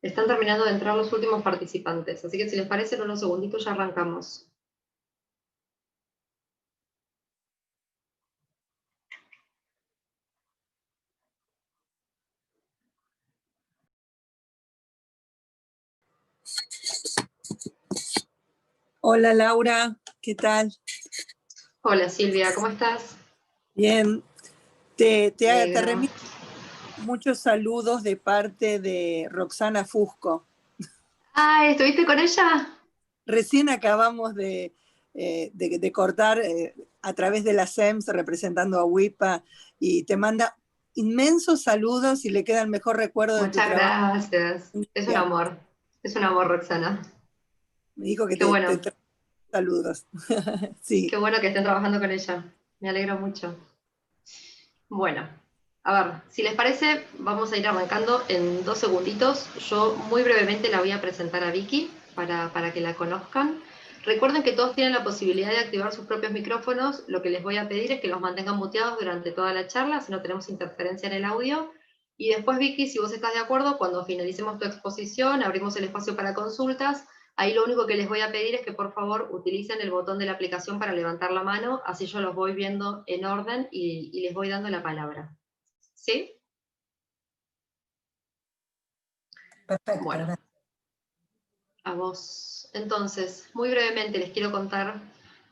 Están terminando de entrar los últimos participantes, así que si les parece, en unos segunditos ya arrancamos. Hola Laura, ¿qué tal? Hola Silvia, ¿cómo estás? Bien, te Negro. remito muchos saludos de parte de Roxana Fusco. Ah, ¿estuviste con ella? Recién acabamos de cortar a través de la SEMS representando a WIPA y te manda inmensos saludos y le queda el mejor recuerdo de tu Muchas trabajo. gracias. Es un amor, Roxana. Me dijo que Qué te bueno, trae saludos. Sí. qué bueno que estén trabajando con ella. Me alegro mucho. Bueno, a ver, si les parece, vamos a ir arrancando en 2 segunditos. Yo muy brevemente la voy a presentar a Vicky para que la conozcan. Recuerden que todos tienen la posibilidad de activar sus propios micrófonos. Lo que les voy a pedir es que los mantengan muteados durante toda la charla, si no tenemos interferencia en el audio. Y después, Vicky, si vos estás de acuerdo, cuando finalicemos tu exposición, abrimos el espacio para consultas. Ahí lo único que les voy a pedir es que por favor utilicen el botón de la aplicación para levantar la mano, así yo los voy viendo en orden y les voy dando la palabra. ¿Sí? Perfecto, Bueno, gracias. a vos. Entonces, muy brevemente les quiero contar.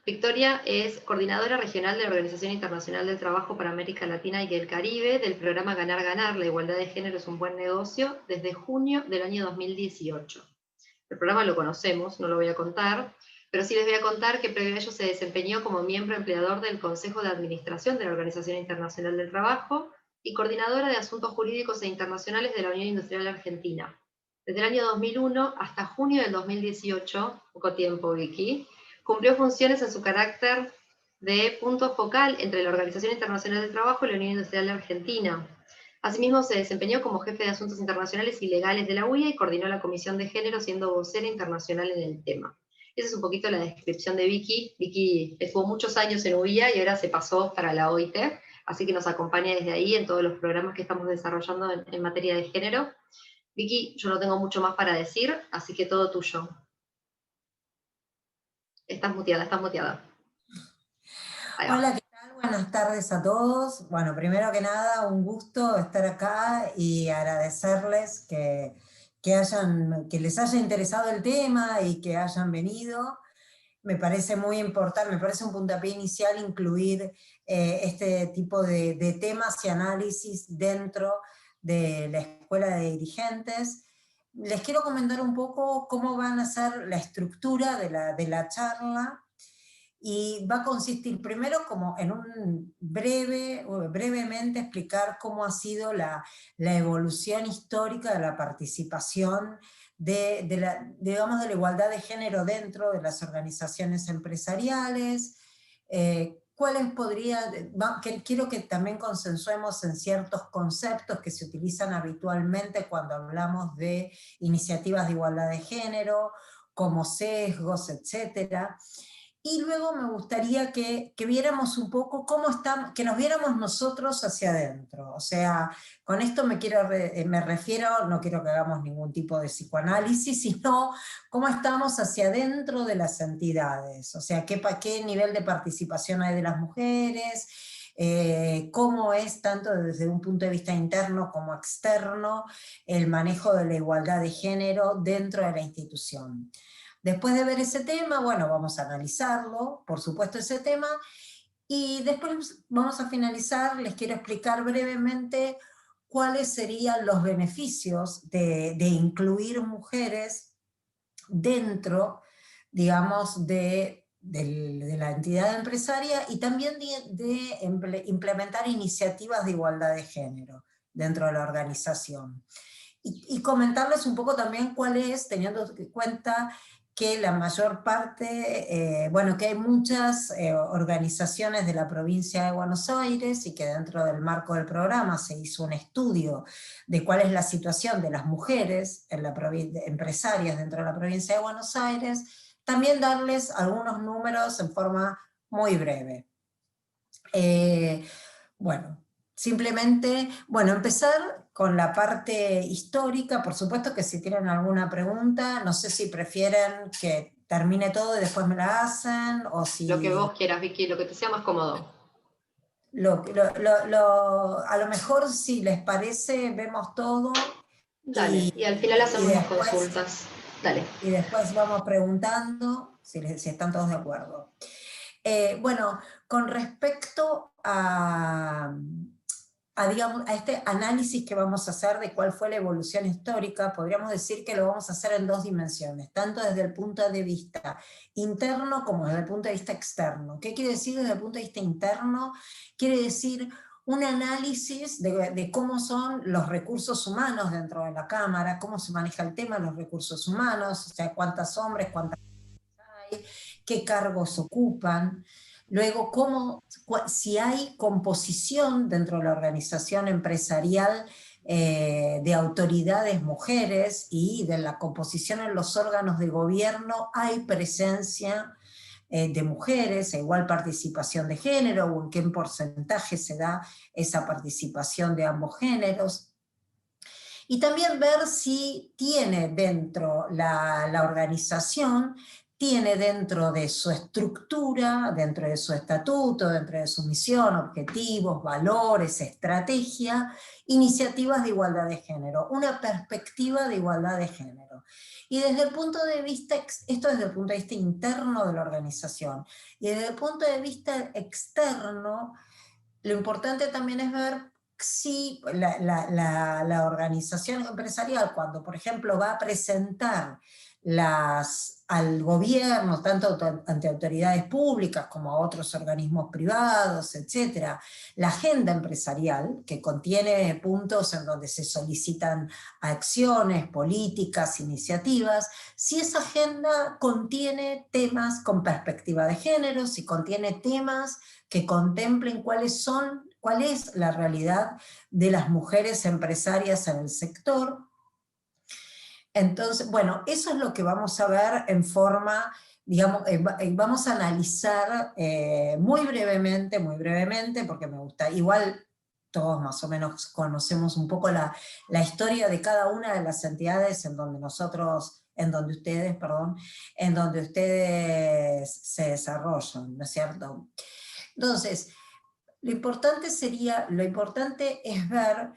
Victoria es coordinadora regional de la Organización Internacional del Trabajo para América Latina y el Caribe del programa Ganar Ganar, la igualdad de género es un buen negocio, desde junio del año 2018. El programa lo conocemos, no lo voy a contar, pero sí les voy a contar que previo a ello se desempeñó como miembro empleador del Consejo de Administración de la Organización Internacional del Trabajo y coordinadora de Asuntos Jurídicos e Internacionales de la Unión Industrial Argentina. Desde el año 2001 hasta junio del 2018, poco tiempo Vicky, cumplió funciones en su carácter de punto focal entre la Organización Internacional del Trabajo y la Unión Industrial Argentina. Asimismo, se desempeñó como jefe de Asuntos Internacionales y Legales de la UIA y coordinó la Comisión de Género, siendo vocera internacional en el tema. Esa es un poquito la descripción de Vicky. Vicky estuvo muchos años en UIA y ahora se pasó para la OIT, así que nos acompaña desde ahí en todos los programas que estamos desarrollando en materia de género. Vicky, yo no tengo mucho más para decir, así que todo tuyo. Estás muteada, estás muteada. Ahí va. Hola, ¿qué tal? Buenas tardes a todos. Bueno, primero que nada, un gusto estar acá y agradecerles que les haya interesado el tema y que hayan venido. Me parece muy importante, me parece un puntapié inicial incluir este tipo de temas y análisis dentro de la Escuela de Dirigentes. Les quiero comentar un poco cómo van a ser la estructura de la charla. Y va a consistir primero como en brevemente explicar cómo ha sido la evolución histórica de la participación digamos, de la igualdad de género dentro de las organizaciones empresariales, quiero que también consensuemos en ciertos conceptos que se utilizan habitualmente cuando hablamos de iniciativas de igualdad de género, como sesgos, etcétera. Y luego me gustaría que viéramos un poco cómo estamos, que nos viéramos nosotros hacia adentro. O sea, con esto me refiero, no quiero que hagamos ningún tipo de psicoanálisis, sino cómo estamos hacia adentro de las entidades. O sea, qué nivel de participación hay de las mujeres, cómo es, tanto desde un punto de vista interno como externo, el manejo de la igualdad de género dentro de la institución. Después de ver ese tema, bueno, vamos a analizarlo, por supuesto ese tema, y después vamos a finalizar, les quiero explicar brevemente cuáles serían los beneficios de incluir mujeres dentro, digamos, de la entidad empresaria y también de implementar iniciativas de igualdad de género dentro de la organización. Y comentarles un poco también cuál es, teniendo en cuenta que la mayor parte, bueno, que hay muchas organizaciones de la provincia de Buenos Aires y que dentro del marco del programa se hizo un estudio de cuál es la situación de las mujeres en empresarias dentro de la provincia de Buenos Aires, también darles algunos números en forma muy breve. Bueno, simplemente, bueno, empezar con la parte histórica. Por supuesto que si tienen alguna pregunta, no sé si prefieren que termine todo y después me la hacen, o Lo que si... vos quieras, Vicky, lo que te sea más cómodo. A lo mejor, si les parece, vemos todo Dale, y al final y hacemos las después, consultas. Dale. vamos preguntando si están todos de acuerdo. Bueno, con respecto digamos, a este análisis que vamos a hacer de cuál fue la evolución histórica, podríamos decir que lo vamos a hacer en dos dimensiones, tanto desde el punto de vista interno como desde el punto de vista externo. ¿Qué quiere decir desde el punto de vista interno? Quiere decir un análisis de cómo son los recursos humanos dentro de la Cámara, cómo se maneja el tema de los recursos humanos, o sea, cuántos hombres, cuántas mujeres hay, qué cargos ocupan. Luego, si hay composición dentro de la organización empresarial de autoridades mujeres, y de la composición en los órganos de gobierno hay presencia de mujeres, igual participación de género, o en qué porcentaje se da esa participación de ambos géneros. Y también ver si tiene dentro la organización, tiene dentro de su estructura, dentro de su estatuto, dentro de su misión, objetivos, valores, estrategia, iniciativas de igualdad de género, una perspectiva de igualdad de género. Y desde el punto de vista, esto desde el punto de vista interno de la organización, y desde el punto de vista externo, lo importante también es ver si la organización empresarial, cuando por ejemplo va a presentar al gobierno, tanto ante autoridades públicas como a otros organismos privados, etcétera, la agenda empresarial, que contiene puntos en donde se solicitan acciones, políticas, iniciativas, si esa agenda contiene temas con perspectiva de género, si contiene temas que contemplen cuál es la realidad de las mujeres empresarias en el sector. Entonces, bueno, eso es lo que vamos a ver en forma, digamos, vamos a analizar muy brevemente, porque me gusta, igual todos más o menos conocemos un poco la historia de cada una de las entidades en donde ustedes se desarrollan, ¿no es cierto? Entonces, lo importante es ver,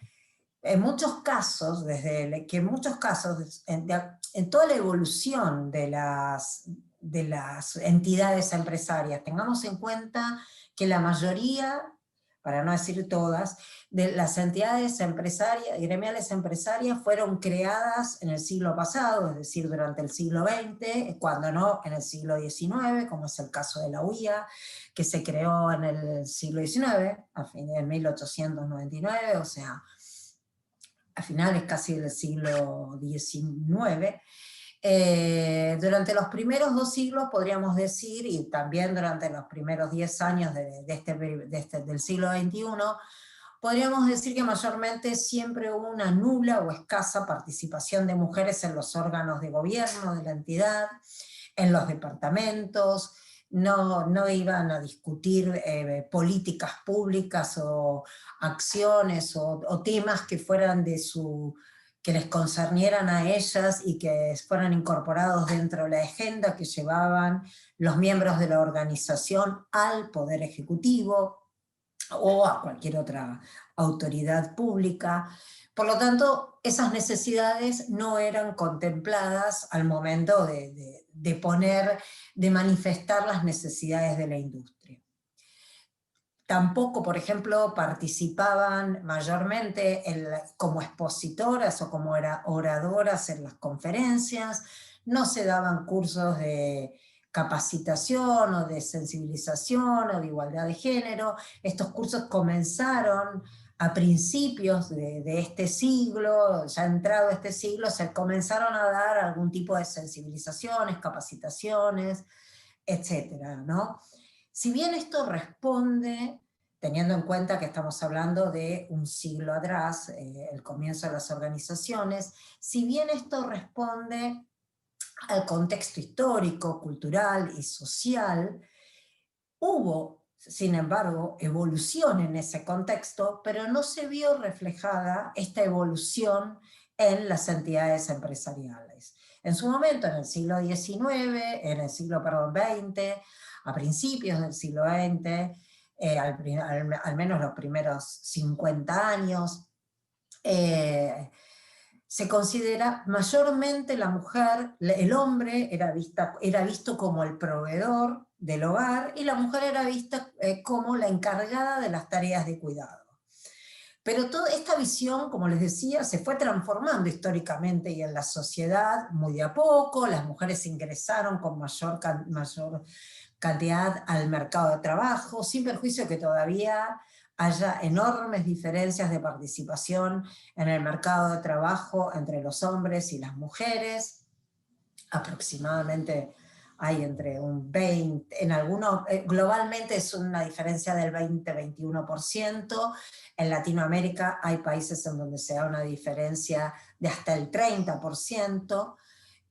en muchos casos, en toda la evolución de las entidades empresarias, tengamos en cuenta que la mayoría, para no decir todas, de las entidades gremiales empresarias fueron creadas en el siglo pasado, es decir, durante el siglo XX, cuando no en el siglo XIX, como es el caso de la UIA, que se creó en el siglo XIX, a fines de 1899, o sea, a finales casi del siglo XIX. Durante los primeros 2 siglos, podríamos decir, y también durante los primeros 10 años del siglo XXI, podríamos decir que mayormente siempre hubo una nula o escasa participación de mujeres en los órganos de gobierno de la entidad, en los departamentos. No iban a discutir políticas públicas o acciones o temas que fueran que les concernieran a ellas y que fueran incorporados dentro de la agenda que llevaban los miembros de la organización al Poder Ejecutivo o a cualquier otra autoridad pública. Por lo tanto, esas necesidades no eran contempladas al momento de manifestar las necesidades de la industria. Tampoco, por ejemplo, participaban mayormente como expositoras o como oradoras en las conferencias, no se daban cursos de capacitación o de sensibilización o de igualdad de género. Estos cursos comenzaron a principios de este siglo, ya entrado este siglo, se comenzaron a dar algún tipo de sensibilizaciones, capacitaciones, etcétera, ¿no? Si bien esto responde, teniendo en cuenta que estamos hablando de un siglo atrás, el comienzo de las organizaciones, si bien esto responde al contexto histórico, cultural y social, hubo sin embargo, evolución en ese contexto, pero no se vio reflejada esta evolución en las entidades empresariales. En su momento, en el siglo XIX, en el siglo, XX, a principios del siglo XX, al menos los primeros 50 años, se considera mayormente la mujer, el hombre era visto como el proveedor del hogar y la mujer era vista como la encargada de las tareas de cuidado. Pero toda esta visión, como les decía, se fue transformando históricamente y en la sociedad muy de a poco, las mujeres ingresaron con mayor cantidad al mercado de trabajo, sin perjuicio que todavía haya enormes diferencias de participación en el mercado de trabajo entre los hombres y las mujeres. Aproximadamente hay entre un 20, en algunos, globalmente es una diferencia del 20-21%, en Latinoamérica hay países en donde se da una diferencia de hasta el 30%,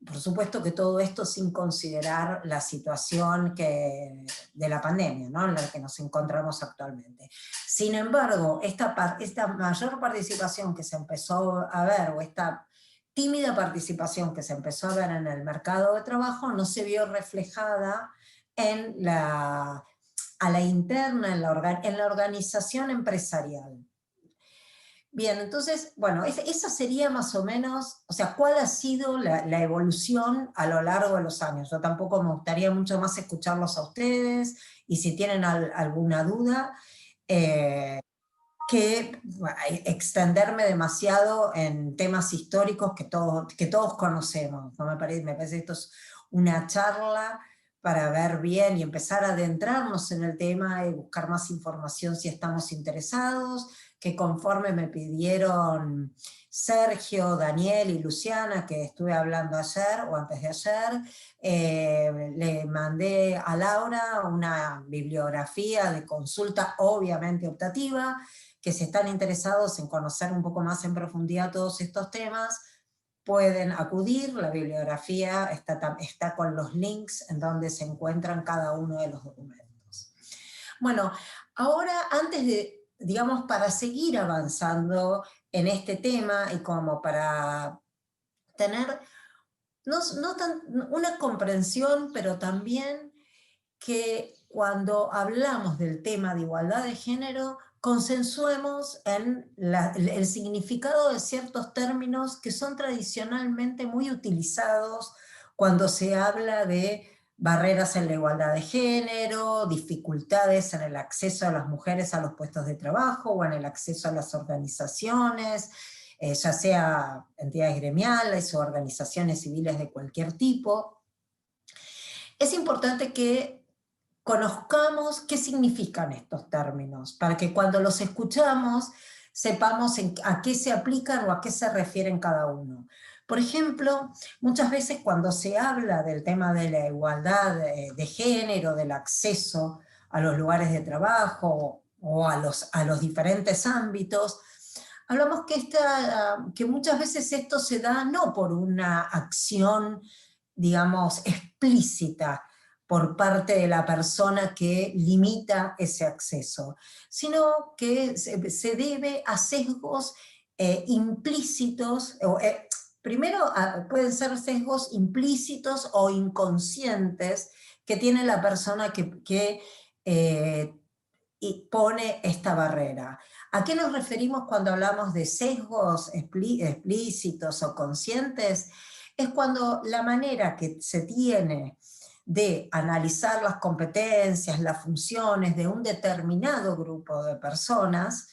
por supuesto que todo esto sin considerar la situación de la pandemia, ¿no?, en la que nos encontramos actualmente. Sin embargo, esta mayor participación que se empezó a ver, o esta tímida participación que se empezó a ver en el mercado de trabajo, no se vio reflejada a la interna, en la organización empresarial. Bien, entonces, bueno, esa sería más o menos, o sea, cuál ha sido la evolución a lo largo de los años. Yo tampoco me gustaría mucho más escucharlos a ustedes, y si tienen alguna duda, que extenderme demasiado en temas históricos que todos conocemos, ¿no? Me parece esto es una charla para ver bien y empezar a adentrarnos en el tema y buscar más información si estamos interesados, que conforme me pidieron Sergio, Daniel y Luciana, que estuve hablando ayer o antes de ayer, le mandé a Laura una bibliografía de consulta, obviamente optativa, que si están interesados en conocer un poco más en profundidad todos estos temas, pueden acudir. La bibliografía está con los links en donde se encuentran cada uno de los documentos. Bueno, ahora antes de, digamos, para seguir avanzando en este tema y como para tener una comprensión, pero también que cuando hablamos del tema de igualdad de género, consensuemos en el significado de ciertos términos que son tradicionalmente muy utilizados cuando se habla de barreras en la igualdad de género, dificultades en el acceso de las mujeres a los puestos de trabajo o en el acceso a las organizaciones, ya sea entidades gremiales o organizaciones civiles de cualquier tipo. Es importante que conozcamos qué significan estos términos, para que cuando los escuchamos sepamos a qué se aplican o a qué se refieren cada uno. Por ejemplo, muchas veces cuando se habla del tema de la igualdad de género, del acceso a los lugares de trabajo o a los diferentes ámbitos, hablamos que muchas veces esto se da no por una acción, digamos, explícita, por parte de la persona que limita ese acceso, sino que se debe a sesgos implícitos, primero pueden ser sesgos implícitos o inconscientes que tiene la persona que pone esta barrera. ¿A qué nos referimos cuando hablamos de sesgos explícitos o conscientes? Es cuando la manera que se tiene de analizar las competencias, las funciones de un determinado grupo de personas,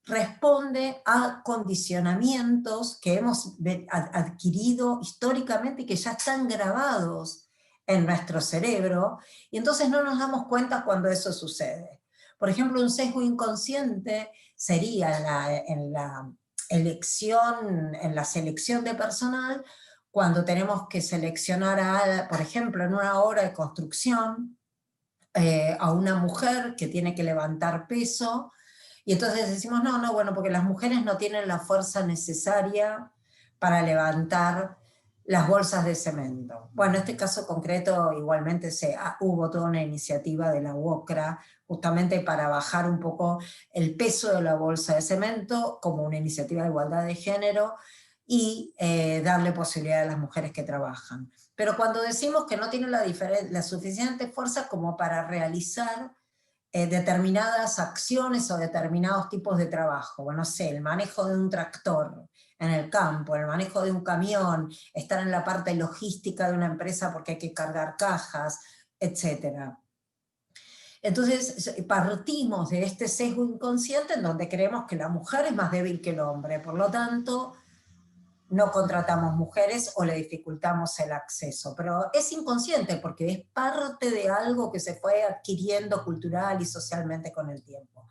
responde a condicionamientos que hemos adquirido históricamente y que ya están grabados en nuestro cerebro, y entonces no nos damos cuenta cuando eso sucede. Por ejemplo, un sesgo inconsciente sería en la selección de personal, cuando tenemos que seleccionar, por ejemplo, en una obra de construcción, a una mujer que tiene que levantar peso, y entonces decimos, no, bueno, porque las mujeres no tienen la fuerza necesaria para levantar las bolsas de cemento. Bueno, en este caso concreto igualmente hubo toda una iniciativa de la UOCRA justamente para bajar un poco el peso de la bolsa de cemento como una iniciativa de igualdad de género y darle posibilidad a las mujeres que trabajan. Pero cuando decimos que no tienen la suficiente fuerza como para realizar determinadas acciones o determinados tipos de trabajo, bueno, no sé, el manejo de un tractor en el campo, el manejo de un camión, estar en la parte logística de una empresa porque hay que cargar cajas, etc. Entonces partimos de este sesgo inconsciente en donde creemos que la mujer es más débil que el hombre, por lo tanto no contratamos mujeres o le dificultamos el acceso, pero es inconsciente porque es parte de algo que se fue adquiriendo cultural y socialmente con el tiempo.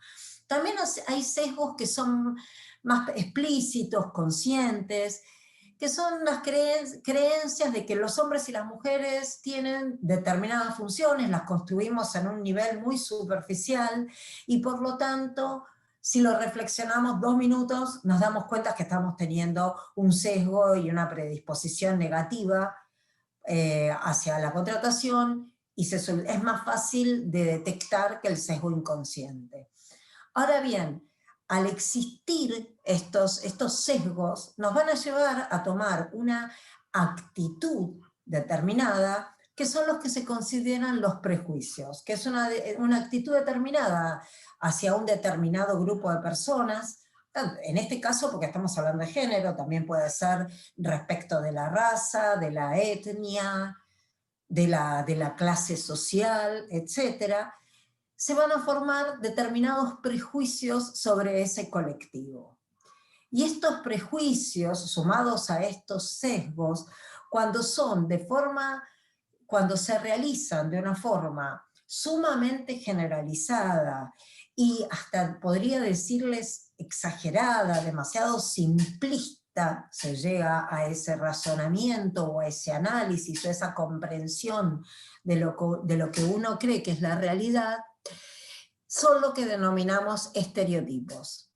También hay sesgos que son más explícitos, conscientes, que son las creencias de que los hombres y las mujeres tienen determinadas funciones, las construimos en un nivel muy superficial, y por lo tanto, si lo reflexionamos 2 minutos, nos damos cuenta que estamos teniendo un sesgo y una predisposición negativa hacia la contratación, y es más fácil de detectar que el sesgo inconsciente. Ahora bien, al existir estos sesgos, nos van a llevar a tomar una actitud determinada, que son los que se consideran los prejuicios, que es una actitud determinada hacia un determinado grupo de personas, en este caso porque estamos hablando de género, también puede ser respecto de la raza, de la etnia, de la clase social, etcétera. Se van a formar determinados prejuicios sobre ese colectivo. Y estos prejuicios, sumados a estos sesgos, cuando se realizan de una forma sumamente generalizada y hasta podría decirles exagerada, demasiado simplista, se llega a ese razonamiento o a ese análisis o a esa comprensión de lo que uno cree que es la realidad, son lo que denominamos estereotipos.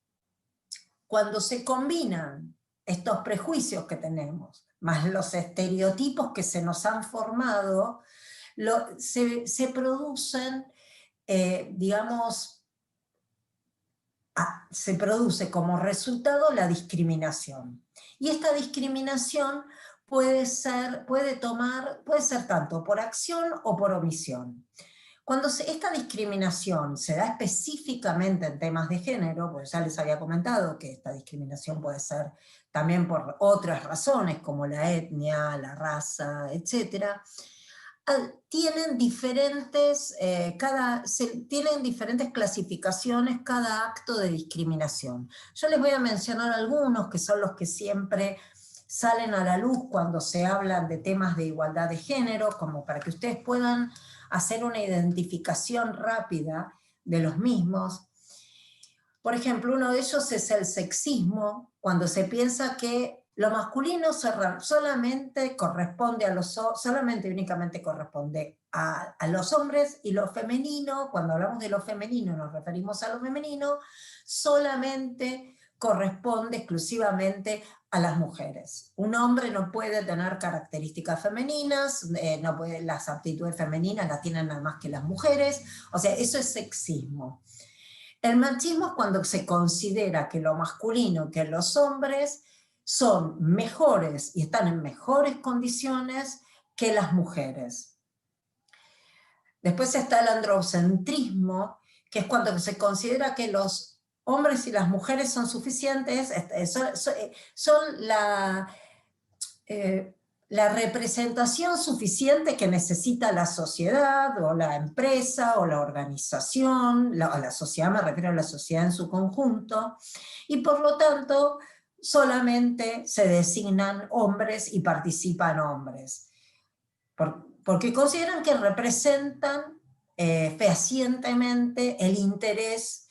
Cuando se combinan estos prejuicios que tenemos, más los estereotipos que se nos han formado, se producen, se produce como resultado la discriminación. Y esta discriminación puede ser tanto por acción o por omisión. Cuando esta discriminación se da específicamente en temas de género, pues ya les había comentado que esta discriminación puede ser también por otras razones, como la etnia, la raza, etc., tienen diferentes clasificaciones cada acto de discriminación. Yo les voy a mencionar algunos que son los que siempre salen a la luz cuando se hablan de temas de igualdad de género, como para que ustedes puedan hacer una identificación rápida de los mismos. Por ejemplo, uno de ellos es el sexismo, cuando se piensa que lo masculino solamente y únicamente corresponde a los hombres, y lo femenino, cuando hablamos de lo femenino nos referimos a lo femenino, solamente corresponde exclusivamente a las mujeres. Un hombre no puede tener características femeninas, las aptitudes femeninas las tienen nada más que las mujeres, o sea, eso es sexismo. El machismo es cuando se considera que lo masculino, que los hombres son mejores y están en mejores condiciones que las mujeres. Después está el androcentrismo, que es cuando se considera que los hombres y las mujeres son suficientes, son la representación suficiente que necesita la sociedad, o la empresa, o la organización, la sociedad, me refiero a la sociedad en su conjunto, y por lo tanto solamente se designan hombres y participan hombres, porque consideran que representan fehacientemente el interés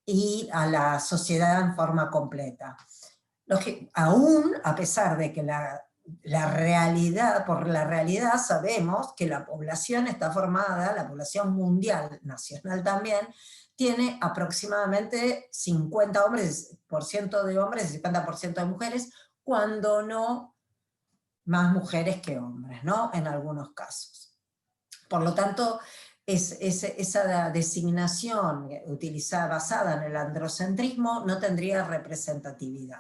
y a la sociedad en forma completa. Aún a pesar de que por la realidad sabemos que la población está formada, la población mundial, nacional también, tiene aproximadamente 50% de hombres y 50% de mujeres, cuando no más mujeres que hombres, ¿no? En algunos casos. Por lo tanto, esa designación utilizada, basada en el androcentrismo, no tendría representatividad.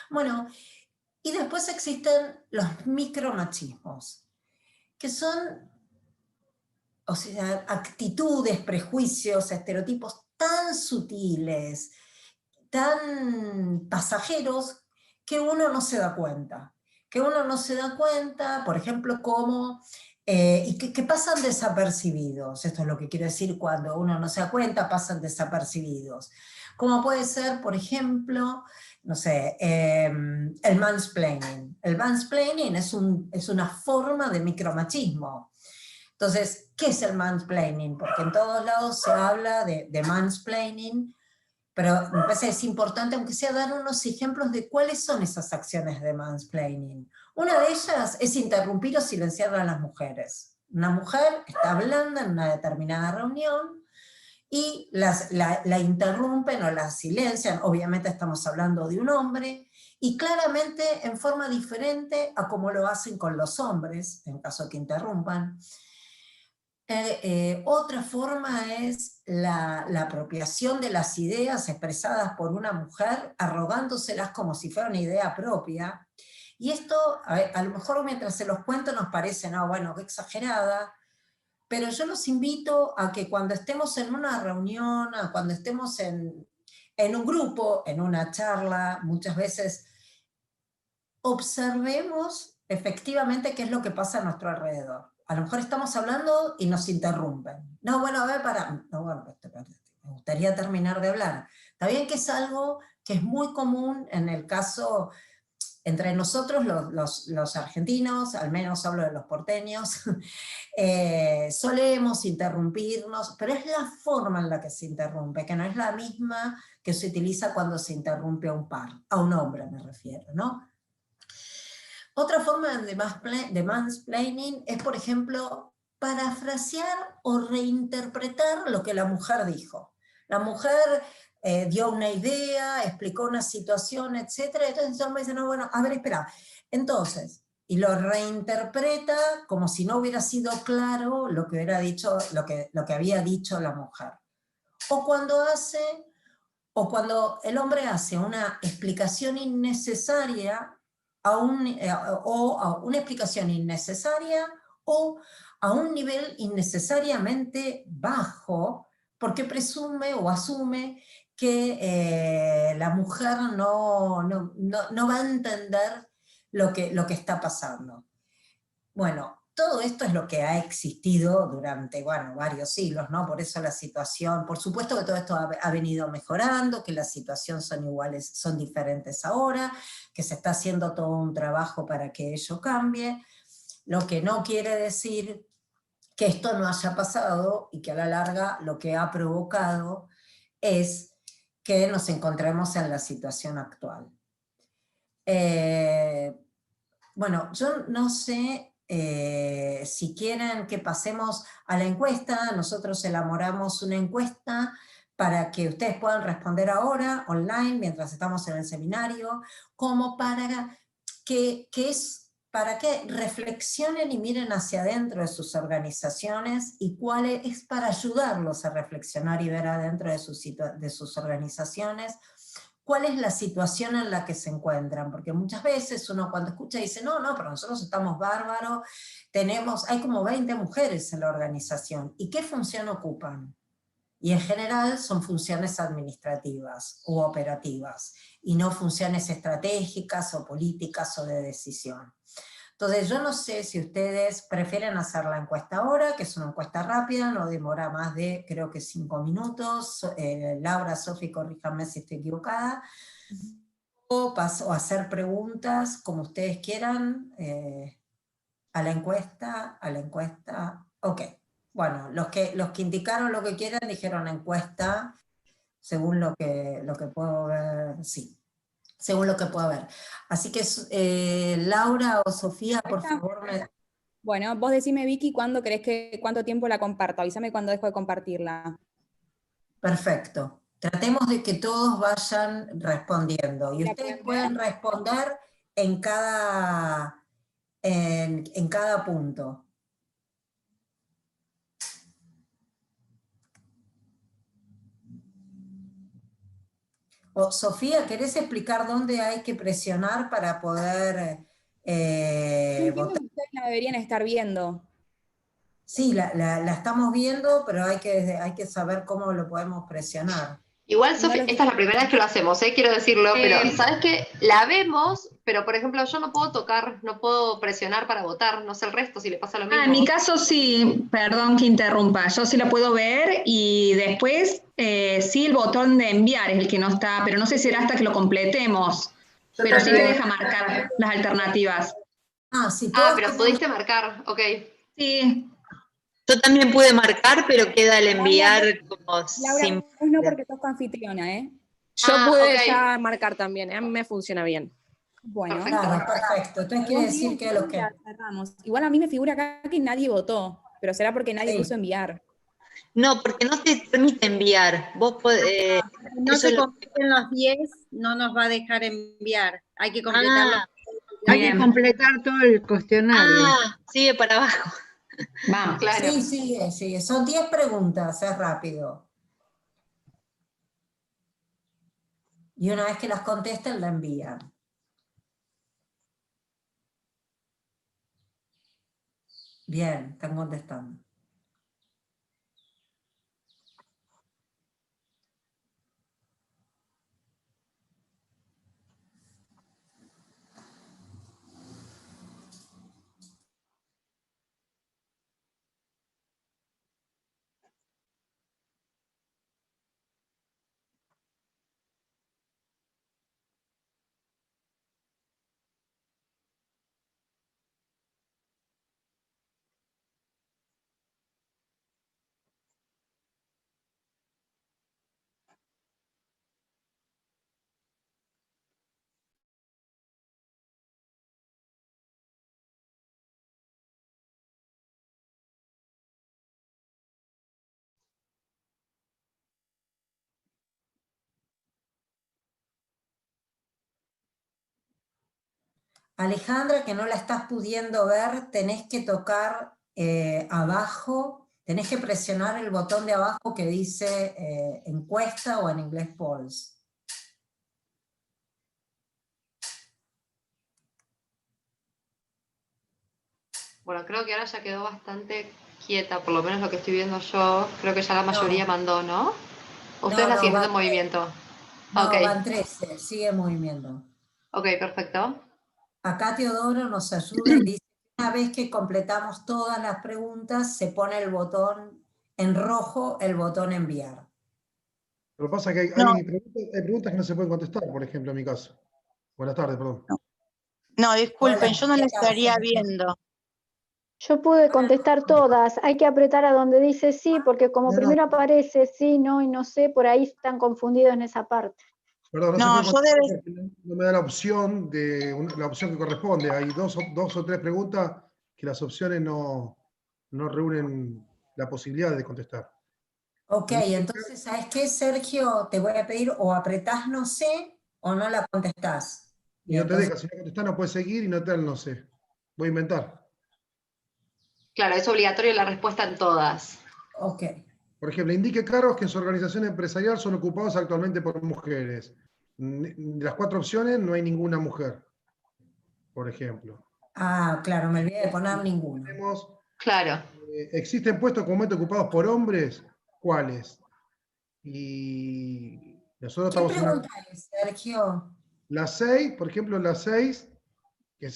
Bueno, y después existen los micromachismos, que son, o sea, actitudes, prejuicios, estereotipos tan sutiles, tan pasajeros, que uno no se da cuenta. Por ejemplo, como, y que pasan desapercibidos. Esto es lo que quiero decir: cuando uno no se da cuenta, pasan desapercibidos. Como puede ser, por ejemplo, no sé, el mansplaining. El mansplaining es una forma de micromachismo. Entonces, ¿qué es el mansplaining? Porque en todos lados se habla de mansplaining, pero me parece que es importante, aunque sea, dar unos ejemplos de cuáles son esas acciones de mansplaining. Una de ellas es interrumpir o silenciar a las mujeres. Una mujer está hablando en una determinada reunión y la interrumpen o la silencian. Obviamente estamos hablando de un hombre, y claramente en forma diferente a como lo hacen con los hombres, en caso que interrumpan. Otra forma es la apropiación de las ideas expresadas por una mujer, arrogándoselas como si fuera una idea propia. Y esto, a lo mejor mientras se los cuento nos parece, no, bueno, qué exagerada, pero yo los invito a que cuando estemos en una reunión, cuando estemos en un grupo, en una charla, muchas veces observemos efectivamente qué es lo que pasa a nuestro alrededor. A lo mejor estamos hablando y nos interrumpen. No, bueno, a ver, no, bueno, me gustaría terminar de hablar. Está bien que es algo que es muy común en el caso entre nosotros los argentinos, al menos hablo de los porteños, solemos interrumpirnos, pero es la forma en la que se interrumpe, que no es la misma que se utiliza cuando se interrumpe a un hombre me refiero, ¿no? Otra forma de mansplaining es, por ejemplo, parafrasear o reinterpretar lo que la mujer dijo. La mujer dio una idea, explicó una situación, etc. Entonces el hombre dice, no, bueno, a ver, espera. Entonces, y lo reinterpreta como si no hubiera sido claro lo que hubiera dicho, lo que había dicho la mujer. O cuando el hombre hace una explicación innecesaria, o a una explicación innecesaria, o a un nivel innecesariamente bajo, porque presume o asume que la mujer no va a entender lo que está pasando. Bueno, todo esto es lo que ha existido durante, bueno, varios siglos, ¿no? Por eso la situación, por supuesto que todo esto ha venido mejorando, que las situaciones son iguales, son diferentes ahora, que se está haciendo todo un trabajo para que ello cambie, lo que no quiere decir que esto no haya pasado y que a la larga lo que ha provocado es que nos encontremos en la situación actual. Bueno, yo no sé si quieren que pasemos a la encuesta. Nosotros elaboramos una encuesta para que ustedes puedan responder ahora, online, mientras estamos en el seminario, como para que reflexionen y miren hacia adentro de sus organizaciones, y cuál es para ayudarlos a reflexionar y ver adentro de sus organizaciones cuál es la situación en la que se encuentran, porque muchas veces uno cuando escucha dice, no, pero nosotros estamos bárbaros, hay como 20 mujeres en la organización, ¿y qué función ocupan? Y en general son funciones administrativas u operativas, y no funciones estratégicas o políticas o de decisión. Entonces yo no sé si ustedes prefieren hacer la encuesta ahora, que es una encuesta rápida, no demora más de, creo que 5 minutos, Laura, Sofi, corríjanme si estoy equivocada, o hacer preguntas, como ustedes quieran, a la encuesta, ok. Bueno, los que indicaron lo que quieran dijeron encuesta, según lo que puedo ver, sí. Según lo que pueda ver. Así que Laura o Sofía, por favor. Bueno, vos decime, Vicky, cuánto tiempo la comparto. Avísame cuando dejo de compartirla. Perfecto. Tratemos de que todos vayan respondiendo. Y ustedes pueden responder en cada punto. Sofía, ¿querés explicar dónde hay que presionar para poder Entiendo votar? que ustedes la deberían estar viendo. Sí, la estamos viendo, pero hay que saber cómo lo podemos presionar. Igual, No Sofi, lo esta es la primera vez que lo hacemos, quiero decirlo, pero Sí. ¿sabes qué? La vemos, pero por ejemplo yo no puedo tocar, no puedo presionar para votar, no sé el resto si le pasa lo mismo. En mi caso sí, perdón que interrumpa, yo sí la puedo ver y después sí el botón de enviar es el que no está, pero no sé si será hasta que lo completemos, pero sí te deja marcar las alternativas. Sí, Ah, todos pero tenemos- pudiste marcar, ok. Sí, Yo también pude marcar, pero queda el enviar como Laura, sin... vos no porque sos anfitriona, ¿eh? Yo Ah, pude ok. ya marcar también, a mí me funciona bien. Bueno. Perfecto. Claro, perfecto. Entonces quiere decir que los que... Cerramos. Igual a mí me figura acá que nadie votó, pero será porque nadie Sí. puso enviar. No, porque no te permite enviar. Vos podés, Si no se completen los 10, no nos va a dejar enviar. Hay que completarlo. Hay que bien. completar todo el cuestionario. sigue para abajo. Vamos. Claro. Sí, sigue. Son 10 preguntas, es rápido. Y una vez que las contesten, la envían. Bien, están contestando. Alejandra, que no la estás pudiendo ver, tenés que tocar abajo, tenés que presionar el botón de abajo que dice encuesta o en inglés polls. Bueno, creo que ahora ya quedó bastante quieta, por lo menos lo que estoy viendo yo. Creo que ya la mayoría mandó, ¿no? Ustedes la siguen viendo en movimiento. No, Ok. van 13, sigue en movimiento. Ok, perfecto. Acá Teodoro nos ayuda y dice, una vez que completamos todas las preguntas, se pone el botón en rojo, el botón enviar. Lo que pasa es que hay preguntas que no se pueden contestar, por ejemplo, en mi caso. Buenas tardes, perdón. No, disculpen, Hola, yo no la ¿qué tal, estaría Sergio? viendo. Yo pude contestar todas, hay que apretar a donde dice sí, porque como No. primero aparece sí, no y no sé, por ahí están confundidos en esa parte. Perdón, No, se yo puede debe- contestar porque no me da la opción la opción que corresponde. Hay dos o tres preguntas que las opciones no reúnen la posibilidad de contestar. Ok, entonces, ¿sabes qué, Sergio? Te voy a pedir o apretás no sé o no la contestás. Y no te entonces- deja, si no contestás no puedes seguir y no te da el no sé. Voy a inventar. Claro, es obligatorio la respuesta en todas. Ok. Por ejemplo, indique cargos que en su organización empresarial son ocupados actualmente por mujeres. De las 4 opciones no hay ninguna mujer, por ejemplo. Claro, me olvidé de poner ninguno. Tenemos, Claro. ¿existen puestos comúnmente ocupados por hombres? ¿Cuáles? Y nosotros ¿Qué estamos en pregunta es, Sergio? las 6, por ejemplo, las 6, que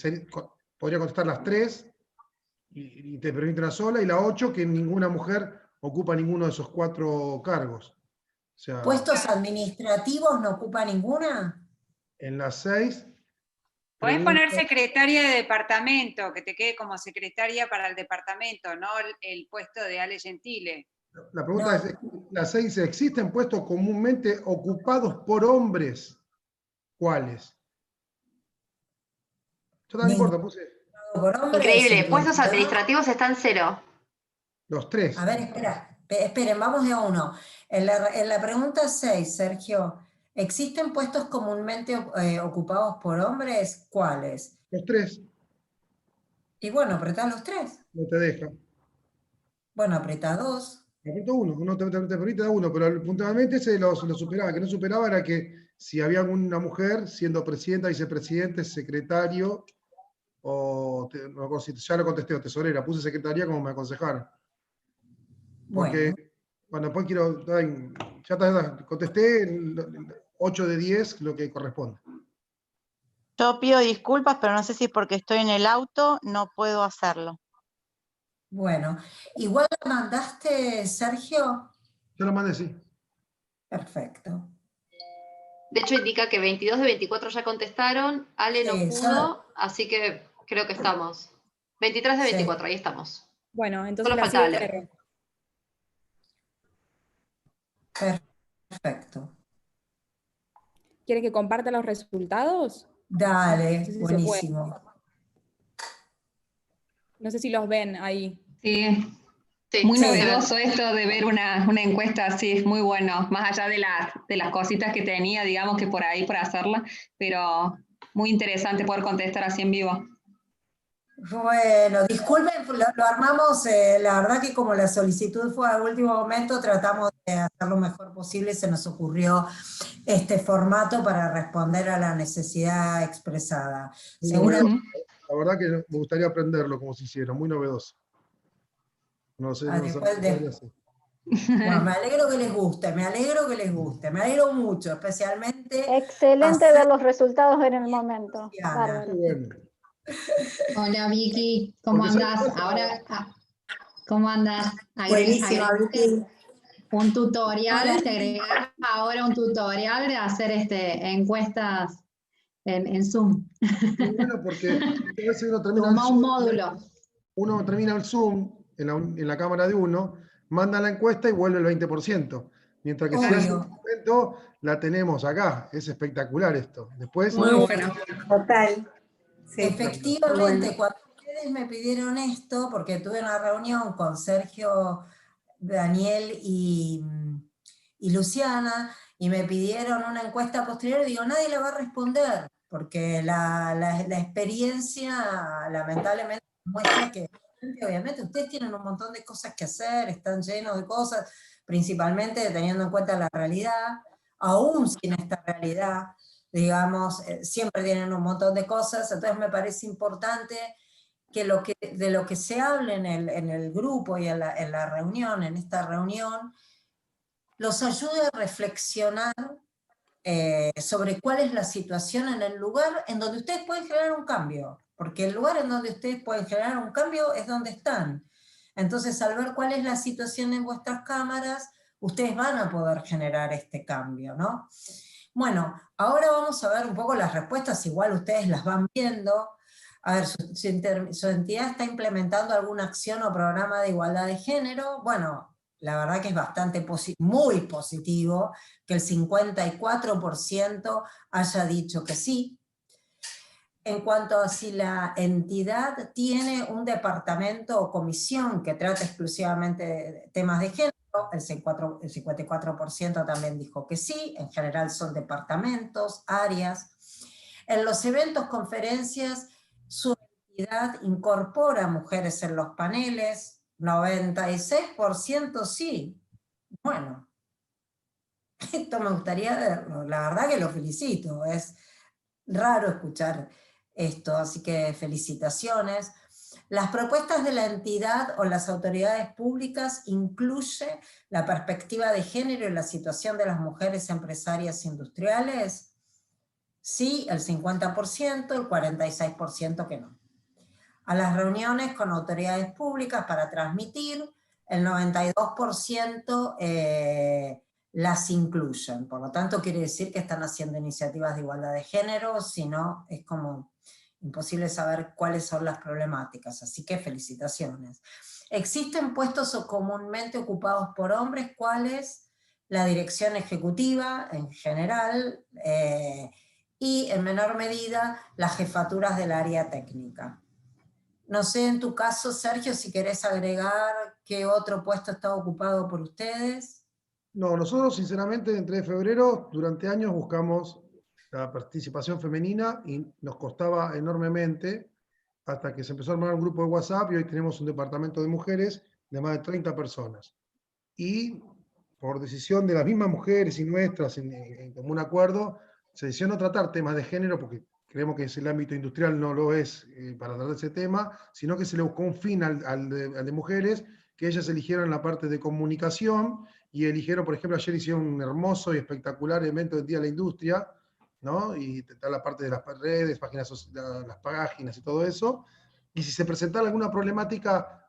podría contestar las 3, y te permite una sola, y la 8, que ninguna mujer ocupa ninguno de esos 4 cargos. O sea, ¿Puestos administrativos no ocupa ninguna? en las 6... Podés poner secretaria de departamento, que te quede como secretaria para el departamento, no el puesto de Ale Gentile. La pregunta es, la 6, ¿existen puestos comúnmente ocupados por hombres? ¿Cuáles? Yo no importa, puse Por hombres, Increíble. 52. Puestos administrativos están 0. los 3. A ver, esperen, vamos de a uno. En la pregunta 6, Sergio, ¿Existen puestos comúnmente ocupados por hombres? ¿Cuáles? Los 3, Y bueno, apretá los 3. no te deja. Bueno, apretá 2. Aprieto uno te permite dar uno, pero puntualmente se lo superaba. Que no superaba era que si había alguna mujer siendo presidenta, vicepresidente, secretario, no acuerdo si ya lo contesté, o tesorera, puse secretaría como me aconsejaron. Porque, bueno, después quiero, ya contesté 8 de 10 lo que corresponde. Yo pido disculpas, pero no sé si porque estoy en el auto no puedo hacerlo. Bueno, igual la mandaste, Sergio. Yo lo mandé, sí. Perfecto. De hecho, indica que 22 de 24 ya contestaron, Ale no pudo, así que creo que estamos. 23 de 24, ahí estamos. Bueno, entonces Solo la falta cierro. Perfecto. ¿Quiere que comparta los resultados? Dale, No sé si buenísimo. No sé si los ven ahí. Sí. Muy novedoso esto de ver una encuesta así, es muy bueno, más allá de las cositas que tenía, digamos que por ahí para hacerla, pero muy interesante poder contestar así en vivo. Bueno, disculpen, lo armamos, la verdad que como la solicitud fue al último momento, tratamos de hacer lo mejor posible, se nos ocurrió este formato para responder a la necesidad expresada. La verdad que me gustaría aprenderlo como se hicieron, muy novedoso. No sé, no sé. Bueno, me alegro que les guste, me alegro mucho, especialmente. Excelente ver los resultados en el momento. Bárbaro. Hola Vicky, ¿cómo andás? Ahora, ¿cómo andás? Buenísimo, Vicky. Un tutorial, Hola. te agregas ahora un tutorial de hacer encuestas en Zoom. Muy bueno porque a veces uno termina Toma un módulo. Uno termina el Zoom en la cámara de uno, manda la encuesta y vuelve el 20%. Mientras que si hace un momento, la tenemos acá. Es espectacular esto. Después. Muy bueno. Total. Sí, efectivamente, cuando ustedes me pidieron esto, porque tuve una reunión con Sergio, Daniel y Luciana, y me pidieron una encuesta posterior, digo, nadie la va a responder, porque la experiencia lamentablemente muestra que obviamente ustedes tienen un montón de cosas que hacer, están llenos de cosas, principalmente teniendo en cuenta la realidad, aún sin esta realidad, digamos, siempre tienen un montón de cosas, entonces me parece importante que de lo que se hable en el grupo y en la reunión, en esta reunión, los ayude a reflexionar sobre cuál es la situación en el lugar en donde ustedes pueden generar un cambio, porque el lugar en donde ustedes pueden generar un cambio es donde están. Entonces, al ver cuál es la situación en vuestras cámaras, ustedes van a poder generar este cambio, ¿no? Bueno, ahora vamos a ver un poco las respuestas, igual ustedes las van viendo. A ver, ¿su entidad está implementando alguna acción o programa de igualdad de género? Bueno, la verdad que es bastante muy positivo que el 54% haya dicho que sí. En cuanto a si la entidad tiene un departamento o comisión que trata exclusivamente de temas de género, el 54% también dijo que sí, en general son departamentos, áreas. En los eventos, conferencias, su entidad incorpora mujeres en los paneles, 96% sí. Bueno, esto me gustaría verlo, la verdad que lo felicito, es raro escuchar esto, así que felicitaciones. Las propuestas de la entidad o las autoridades públicas incluye la perspectiva de género y la situación de las mujeres empresarias industriales. Sí, el 50%, el 46% que no. A las reuniones con autoridades públicas para transmitir, el 92% las incluyen. Por lo tanto, quiere decir que están haciendo iniciativas de igualdad de género, si no, es como imposible saber cuáles son las problemáticas. Así que felicitaciones. ¿Existen puestos comúnmente ocupados por hombres? ¿Cuáles? La dirección ejecutiva, en general, y en menor medida, las jefaturas del área técnica. No sé, en tu caso, Sergio, si querés agregar qué otro puesto está ocupado por ustedes. No, nosotros sinceramente en 3 de febrero, durante años buscamos la participación femenina y nos costaba enormemente hasta que se empezó a armar un grupo de WhatsApp y hoy tenemos un departamento de mujeres de más de 30 personas. Y por decisión de las mismas mujeres y nuestras, en común acuerdo, se decidió no tratar temas de género porque creemos que el ámbito industrial no lo es para tratar ese tema, sino que se le buscó un fin al de mujeres, que ellas eligieron la parte de comunicación y eligieron, por ejemplo, ayer hicieron un hermoso y espectacular evento del Día de la Industria, ¿no? Y está la parte de las redes, las páginas y todo eso. Y si se presentara alguna problemática,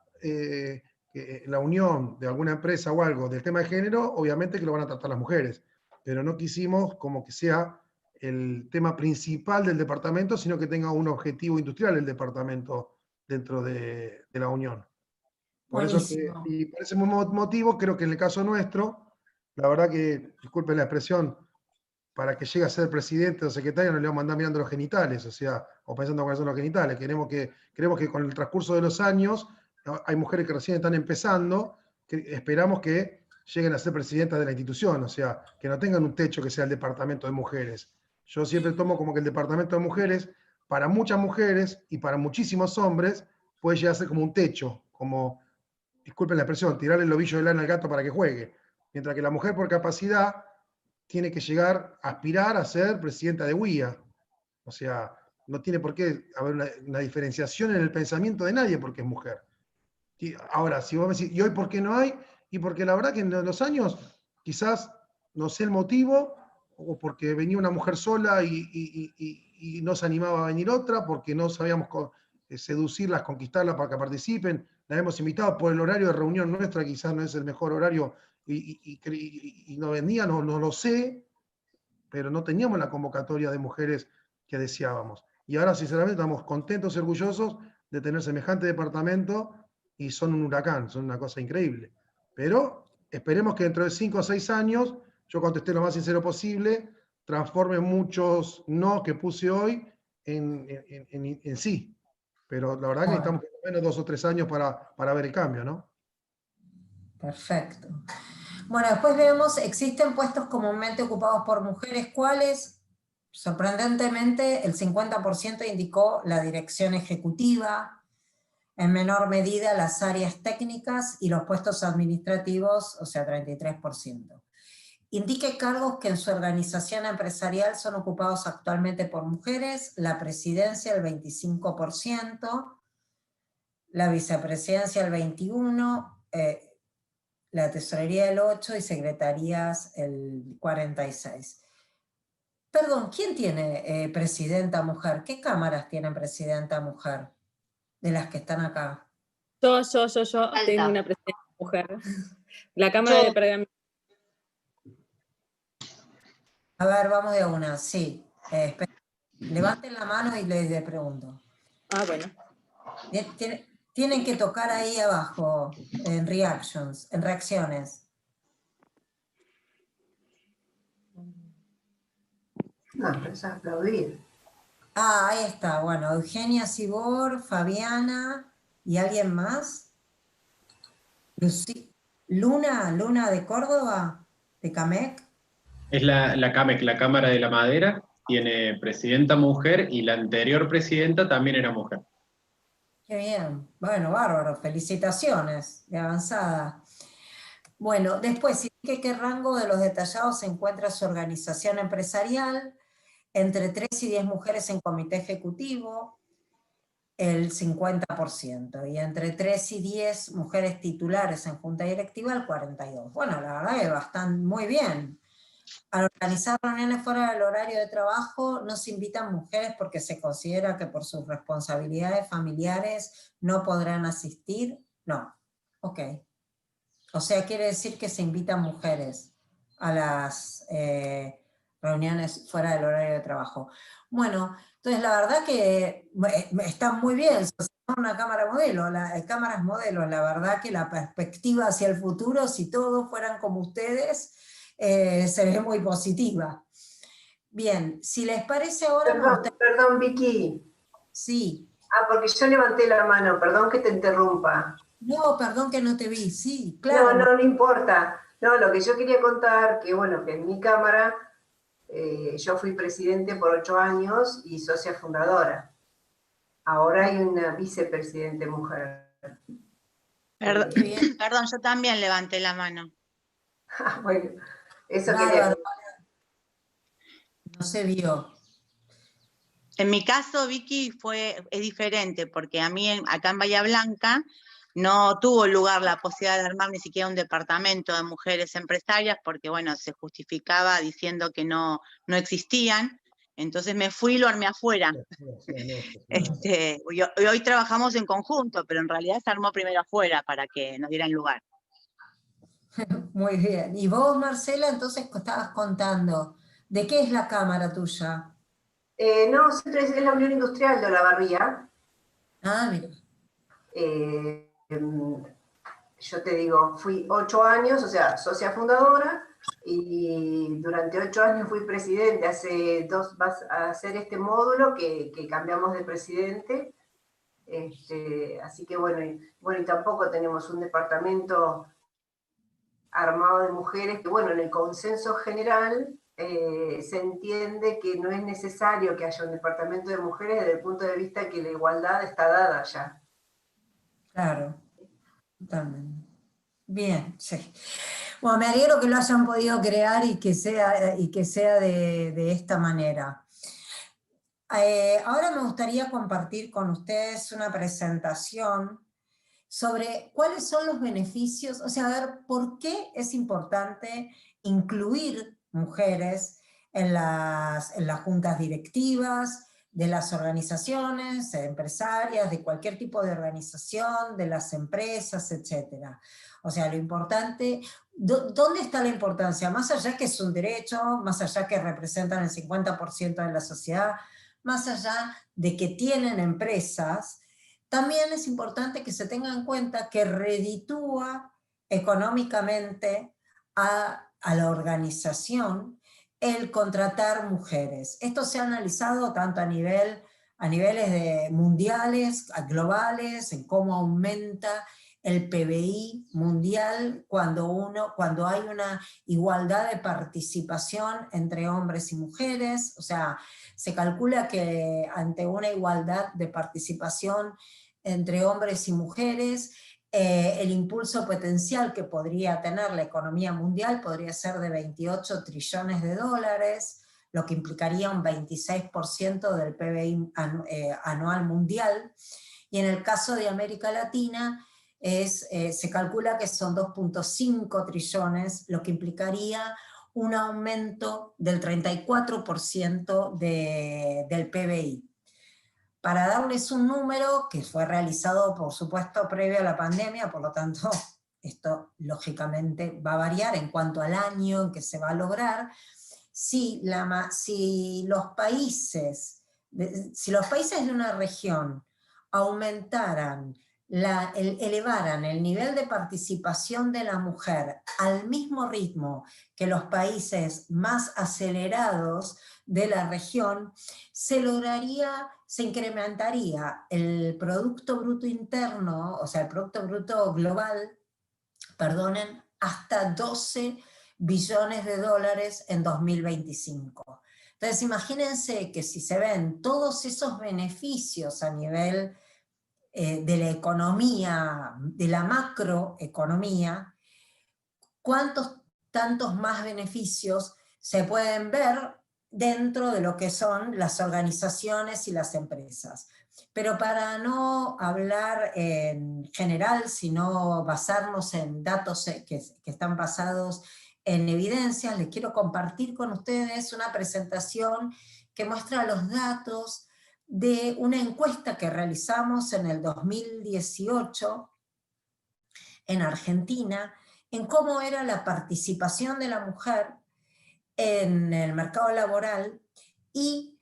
la unión de alguna empresa o algo del tema de género, obviamente que lo van a tratar las mujeres. Pero no quisimos como que sea el tema principal del departamento, sino que tenga un objetivo industrial el departamento dentro de la unión. Por eso, y por ese motivo, creo que en el caso nuestro, la verdad que, disculpen la expresión, para que llegue a ser presidente o secretario no le vamos a mandar mirando los genitales, o sea, o pensando cuáles son los genitales. Creemos que con el transcurso de los años, hay mujeres que recién están empezando, que esperamos que lleguen a ser presidentas de la institución, o sea, que no tengan un techo que sea el departamento de mujeres. Yo siempre tomo como que el departamento de mujeres, para muchas mujeres y para muchísimos hombres, puede llegar a ser como un techo, como, disculpen la expresión, tirarle el ovillo de lana al gato para que juegue. Mientras que la mujer por capacidad tiene que llegar a aspirar a ser presidenta de UIA. O sea, no tiene por qué haber una diferenciación en el pensamiento de nadie porque es mujer. Ahora, si vos me decís, ¿y hoy por qué no hay? Y porque la verdad que en los años, quizás, no sé el motivo, o porque venía una mujer sola y no se animaba a venir otra, porque no sabíamos seducirlas, conquistarlas para que participen. La hemos invitado por el horario de reunión nuestra, quizás no es el mejor horario, y no vendía, no lo sé, pero no teníamos la convocatoria de mujeres que deseábamos. Y ahora, sinceramente, estamos contentos y orgullosos de tener semejante departamento y son un huracán, son una cosa increíble. Pero esperemos que dentro de 5 o 6 años, yo contesté lo más sincero posible, transforme muchos no que puse hoy en sí. Pero la verdad que necesitamos por lo menos 2 o 3 años para ver el cambio, ¿no? Perfecto. Bueno, después vemos, existen puestos comúnmente ocupados por mujeres, ¿cuáles? Sorprendentemente, el 50% indicó la dirección ejecutiva, en menor medida las áreas técnicas y los puestos administrativos, o sea, 33%. Indique cargos que en su organización empresarial son ocupados actualmente por mujeres, la presidencia el 25%, la vicepresidencia el 21%, la tesorería el 8% y secretarías el 46%. Perdón, ¿quién tiene presidenta mujer? ¿Qué cámaras tienen presidenta mujer de las que están acá? Yo tengo una presidenta mujer. La Cámara de Pergamino. A ver, vamos de una, sí. Levanten la mano y les pregunto. Ah, bueno. Tienen que tocar ahí abajo, en reacciones. No, es aplaudir. Ah, ahí está, bueno, Eugenia Cibor, Fabiana, ¿y alguien más? Luna de Córdoba, de CAMEC. Es la CAMEC, la Cámara de la Madera, tiene presidenta mujer y la anterior presidenta también era mujer. Qué bien, bueno, bárbaro, felicitaciones, de avanzada. Bueno, después, indique qué rango de los detallados se encuentra su organización empresarial, entre 3 y 10 mujeres en comité ejecutivo, el 50%, y entre 3 y 10 mujeres titulares en junta directiva, el 42%. Bueno, la verdad es bastante, muy bien. Al organizar reuniones fuera del horario de trabajo, no se invitan mujeres porque se considera que por sus responsabilidades familiares no podrán asistir. No, ok. O sea, quiere decir que se invitan mujeres a las reuniones fuera del horario de trabajo. Bueno, entonces la verdad que está muy bien, son una cámara modelo, cámaras modelos, la verdad que la perspectiva hacia el futuro, si todos fueran como ustedes, se ve muy positiva. Bien, si les parece ahora... Perdón, Vicky. Sí. Ah, porque yo levanté la mano, perdón que te interrumpa. No, perdón que no te vi, sí, claro. No importa. No, lo que yo quería contar, que bueno, que en mi cámara yo fui presidente por 8 años y socia fundadora. Ahora hay una vicepresidente mujer. Perdón, yo también levanté la mano. Bueno, eso quería contar. No se vio. En mi caso, Vicky, es diferente, porque a mí acá en Bahía Blanca no tuvo lugar la posibilidad de armar ni siquiera un departamento de mujeres empresarias, porque bueno, se justificaba diciendo que no existían. Entonces me fui y lo armé afuera. Y hoy trabajamos en conjunto, pero en realidad se armó primero afuera para que nos dieran lugar. Muy bien. Y vos, Marcela, entonces estabas contando, ¿de qué es la cámara tuya? No, es la Unión Industrial de Olavarría. Ah, mira. Yo te digo, fui 8 años, o sea, socia fundadora, y durante 8 años fui presidente. Hace 2 vas a hacer este módulo que cambiamos de presidente. Así que bueno, y tampoco tenemos un departamento armado de mujeres, que bueno, en el consenso general se entiende que no es necesario que haya un departamento de mujeres desde el punto de vista que la igualdad está dada ya. Claro, totalmente. Bien, sí. Bueno, me alegro que lo hayan podido crear y que sea de esta manera. Ahora me gustaría compartir con ustedes una presentación sobre cuáles son los beneficios, o sea, a ver, por qué es importante incluir mujeres en las juntas directivas de las organizaciones empresarias, de cualquier tipo de organización, de las empresas, etc. O sea, lo importante, ¿dónde está la importancia? Más allá que es un derecho, más allá que representan el 50% de la sociedad, más allá de que tienen empresas, también es importante que se tenga en cuenta que reditúa económicamente a la organización el contratar mujeres. Esto se ha analizado tanto a niveles mundiales, globales, en cómo aumenta el PBI mundial cuando hay una igualdad de participación entre hombres y mujeres. O sea, se calcula que ante una igualdad de participación entre hombres y mujeres, el impulso potencial que podría tener la economía mundial podría ser de 28 trillones de dólares, lo que implicaría un 26% del PBI anual mundial, y en el caso de América Latina se calcula que son 2.5 trillones, lo que implicaría un aumento del 34% del PBI. Para darles un número que fue realizado, por supuesto, previo a la pandemia, por lo tanto, esto lógicamente va a variar en cuanto al año en que se va a lograr. Si los países de una región elevaran el nivel de participación de la mujer al mismo ritmo que los países más acelerados de la región, se incrementaría el Producto Bruto Interno, o sea, el Producto Bruto Global, hasta 12 billones de dólares en 2025. Entonces imagínense que si se ven todos esos beneficios a nivel de la economía, de la macroeconomía, tantos más beneficios se pueden ver dentro de lo que son las organizaciones y las empresas. Pero para no hablar en general, sino basarnos en datos que están basados en evidencias, les quiero compartir con ustedes una presentación que muestra los datos de una encuesta que realizamos en el 2018 en Argentina, en cómo era la participación de la mujer en el mercado laboral y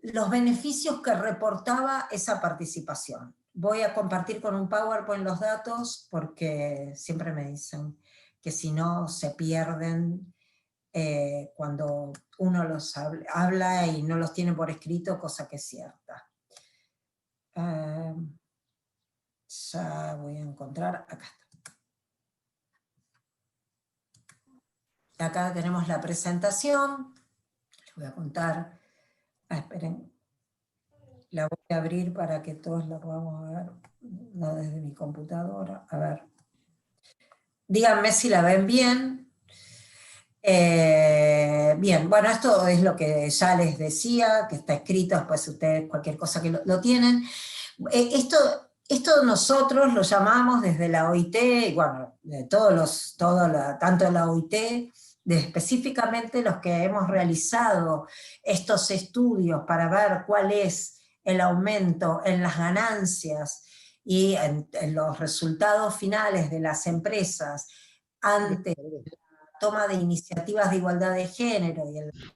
los beneficios que reportaba esa participación. Voy a compartir con un PowerPoint los datos porque siempre me dicen que si no se pierden cuando uno los habla y no los tiene por escrito, cosa que es cierta. Ya voy a encontrar, acá está. Acá tenemos la presentación. Les voy a contar. Esperen. La voy a abrir para que todos la podamos ver. No desde mi computadora. A ver. Díganme si la ven bien. Bien, bueno, esto es lo que ya les decía, que está escrito, después ustedes cualquier cosa que lo tienen. Esto nosotros lo llamamos desde la OIT, y bueno, de tanto la OIT, específicamente los que hemos realizado estos estudios para ver cuál es el aumento en las ganancias y en los resultados finales de las empresas ante toma de iniciativas de igualdad de género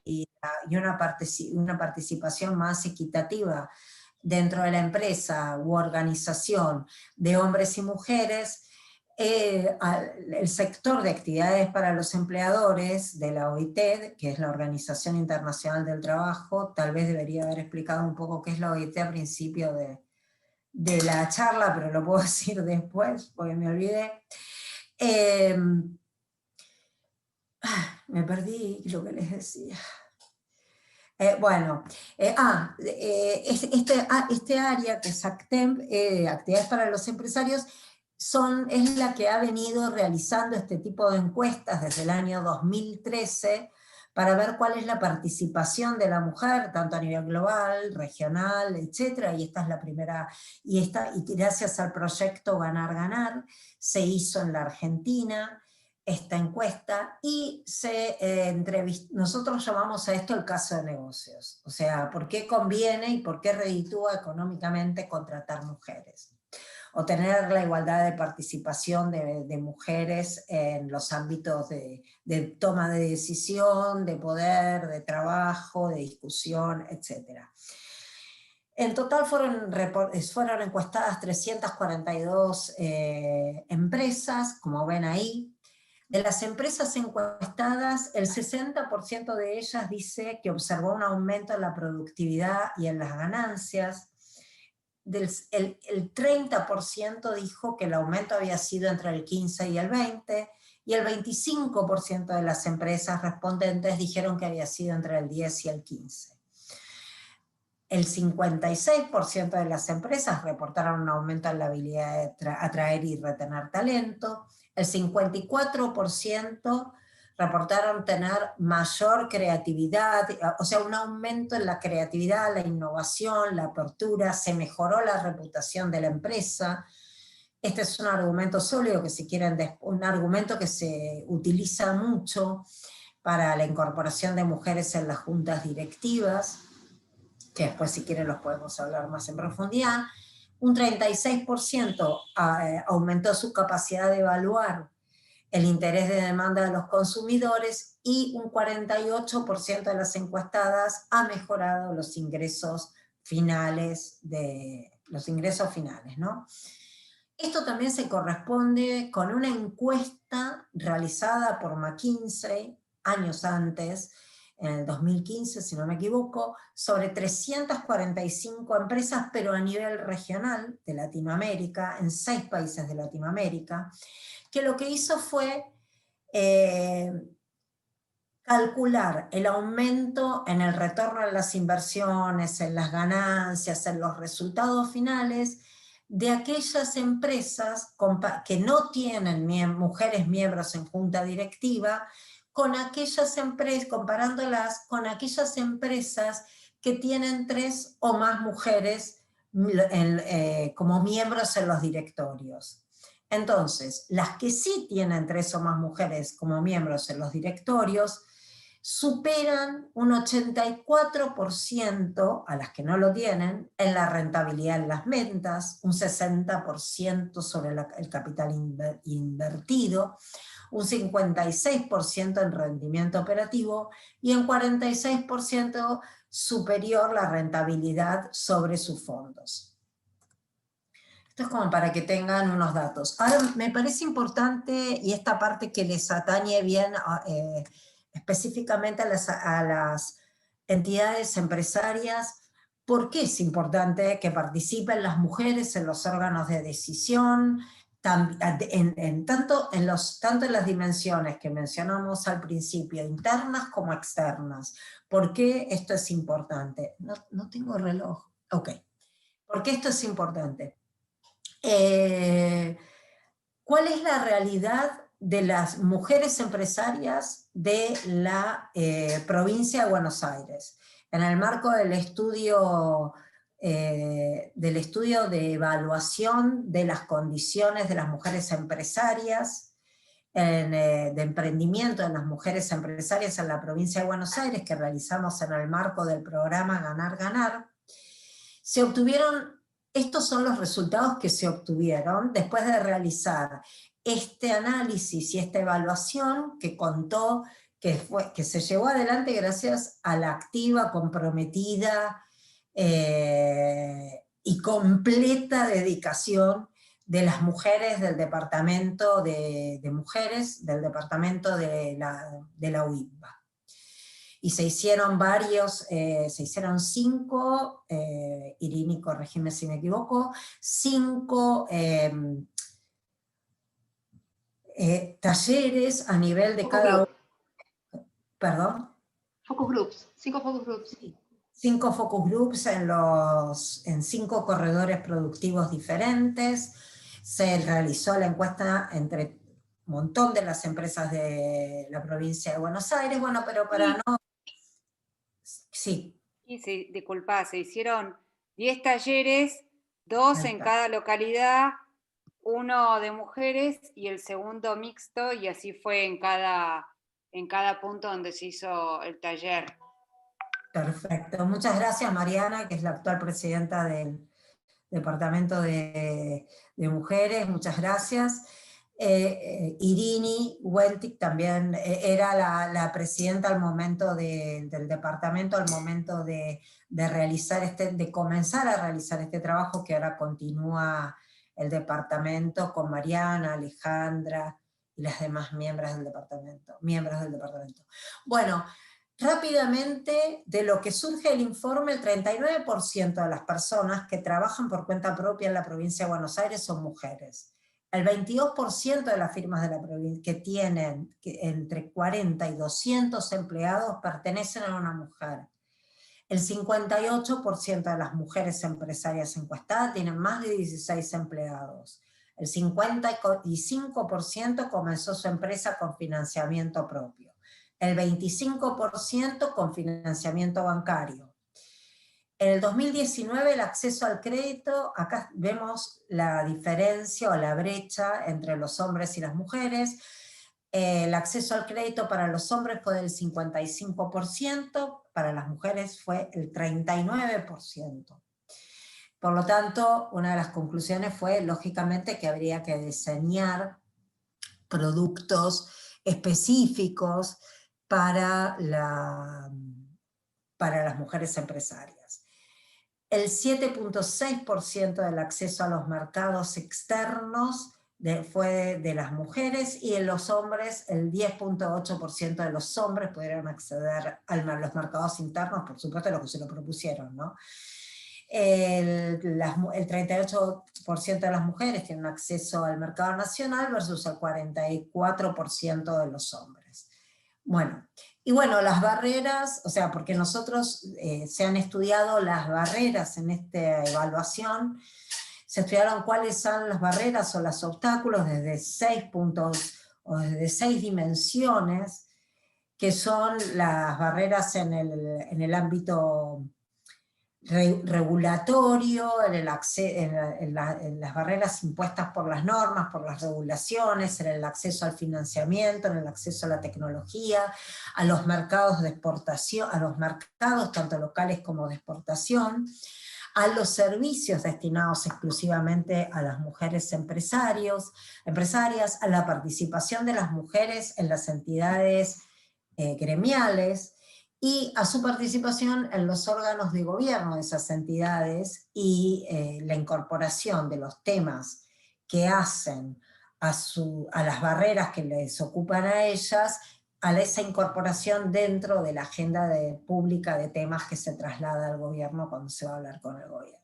y una participación más equitativa dentro de la empresa u organización de hombres y mujeres, el sector de actividades para los empleadores de la OIT, que es la Organización Internacional del Trabajo, tal vez debería haber explicado un poco qué es la OIT al principio de la charla, pero lo puedo decir después, porque me olvidé. Me perdí lo que les decía. Este área que es ACTEM, Actividades para los Empresarios, es la que ha venido realizando este tipo de encuestas desde el año 2013 para ver cuál es la participación de la mujer, tanto a nivel global, regional, etc. Y esta es la primera, y gracias al proyecto Ganar Ganar, se hizo en la Argentina esta encuesta, y nosotros llamamos a esto el caso de negocios, o sea, ¿por qué conviene y por qué reditúa económicamente contratar mujeres? O tener la igualdad de participación de mujeres en los ámbitos de toma de decisión, de poder, de trabajo, de discusión, etc. En total fueron encuestadas 342 empresas, como ven ahí. De las empresas encuestadas, el 60% de ellas dice que observó un aumento en la productividad y en las ganancias. El 30% dijo que el aumento había sido entre el 15 y el 20, y el 25% de las empresas respondentes dijeron que había sido entre el 10 y el 15. El 56% de las empresas reportaron un aumento en la habilidad de atraer y retener talento. El 54% reportaron tener mayor creatividad, o sea, un aumento en la creatividad, la innovación, la apertura, se mejoró la reputación de la empresa. Este es un argumento sólido, que si quieren, un argumento que se utiliza mucho para la incorporación de mujeres en las juntas directivas, que después si quieren los podemos hablar más en profundidad. Un 36% aumentó su capacidad de evaluar el interés de demanda de los consumidores, y un 48% de las encuestadas ha mejorado los ingresos finales, ¿no? Esto también se corresponde con una encuesta realizada por McKinsey años antes, en el 2015, si no me equivoco, sobre 345 empresas, pero a nivel regional de Latinoamérica, en 6 países de Latinoamérica, que lo que hizo fue calcular el aumento en el retorno de las inversiones, en las ganancias, en los resultados finales de aquellas empresas que no tienen mujeres miembros en junta directiva, con aquellas empresas, comparándolas con aquellas empresas que tienen 3 o más mujeres como miembros en los directorios. Entonces, las que sí tienen 3 o más mujeres como miembros en los directorios, superan un 84% a las que no lo tienen en la rentabilidad en las ventas, un 60% sobre el capital invertido, un 56% en rendimiento operativo y un 46% superior la rentabilidad sobre sus fondos. Esto es como para que tengan unos datos. Ahora me parece importante, y esta parte que les atañe bien específicamente a las entidades empresarias, ¿por qué es importante que participen las mujeres en los órganos de decisión, tanto en las dimensiones que mencionamos al principio, internas como externas. ¿Por qué esto es importante? No tengo reloj. Ok. ¿Por qué esto es importante? ¿Cuál es la realidad de las mujeres empresarias de la provincia de Buenos Aires? En el marco del estudio de evaluación de las condiciones de las mujeres empresarias, de emprendimiento de las mujeres empresarias en la provincia de Buenos Aires, que realizamos en el marco del programa Ganar, Ganar, se obtuvieron, estos son los resultados que se obtuvieron después de realizar este análisis y esta evaluación que contó, que se llevó adelante gracias a la activa, comprometida y completa dedicación de las mujeres del departamento de mujeres, del departamento de la UIPA. Y se hicieron se hicieron 5, Irini, corregime si me equivoco, 5 talleres a nivel de cada uno. ¿Perdón? Focus groups, 5 focus groups. 5 focus groups en 5 corredores productivos diferentes. Se realizó la encuesta entre un montón de las empresas de la provincia de Buenos Aires, bueno, pero para no... Sí. Sí, disculpa, se hicieron 10 talleres, 2 en cada localidad, 1 de mujeres y el segundo mixto, y así fue en cada punto donde se hizo el taller. Perfecto, muchas gracias Mariana, que es la actual presidenta del Departamento de Mujeres, muchas gracias. Irini Weltic también era la presidenta al momento del departamento, al momento de comenzar a realizar este trabajo, que ahora continúa el departamento con Mariana, Alejandra y las demás miembros del departamento. Bueno, rápidamente, de lo que surge el informe, el 39% de las personas que trabajan por cuenta propia en la provincia de Buenos Aires son mujeres. El 22% de las firmas de la provincia que tienen entre 40 y 200 empleados pertenecen a una mujer. El 58% de las mujeres empresarias encuestadas tienen más de 16 empleados. El 55% comenzó su empresa con financiamiento propio. El 25% con financiamiento bancario. En el 2019 el acceso al crédito, acá vemos la diferencia o la brecha entre los hombres y las mujeres. El acceso al crédito para los hombres fue del 55%, para las mujeres fue el 39%. Por lo tanto, una de las conclusiones fue, lógicamente, que habría que diseñar productos específicos para las mujeres empresarias. El 7.6% del acceso a los mercados externos fue de las mujeres, y en los hombres el 10.8% de los hombres pudieron acceder a los mercados internos, por supuesto los que se lo propusieron, ¿no? El 38% de las mujeres tienen acceso al mercado nacional versus el 44% de los hombres. Bueno, y bueno, las barreras, o sea, porque nosotros se han estudiado las barreras en esta evaluación, se estudiaron cuáles son las barreras o los obstáculos desde 6 puntos o desde 6 dimensiones, que son las barreras en el ámbito regulatorio, en las barreras impuestas por las normas, por las regulaciones, en el acceso al financiamiento, en el acceso a la tecnología, a los mercados de exportación, a los mercados tanto locales como de exportación, a los servicios destinados exclusivamente a las mujeres empresarias, a la participación de las mujeres en las entidades gremiales, y a su participación en los órganos de gobierno de esas entidades, y la incorporación de los temas que hacen a las barreras que les ocupan a ellas, a esa incorporación dentro de la agenda pública de temas que se traslada al gobierno cuando se va a hablar con el gobierno.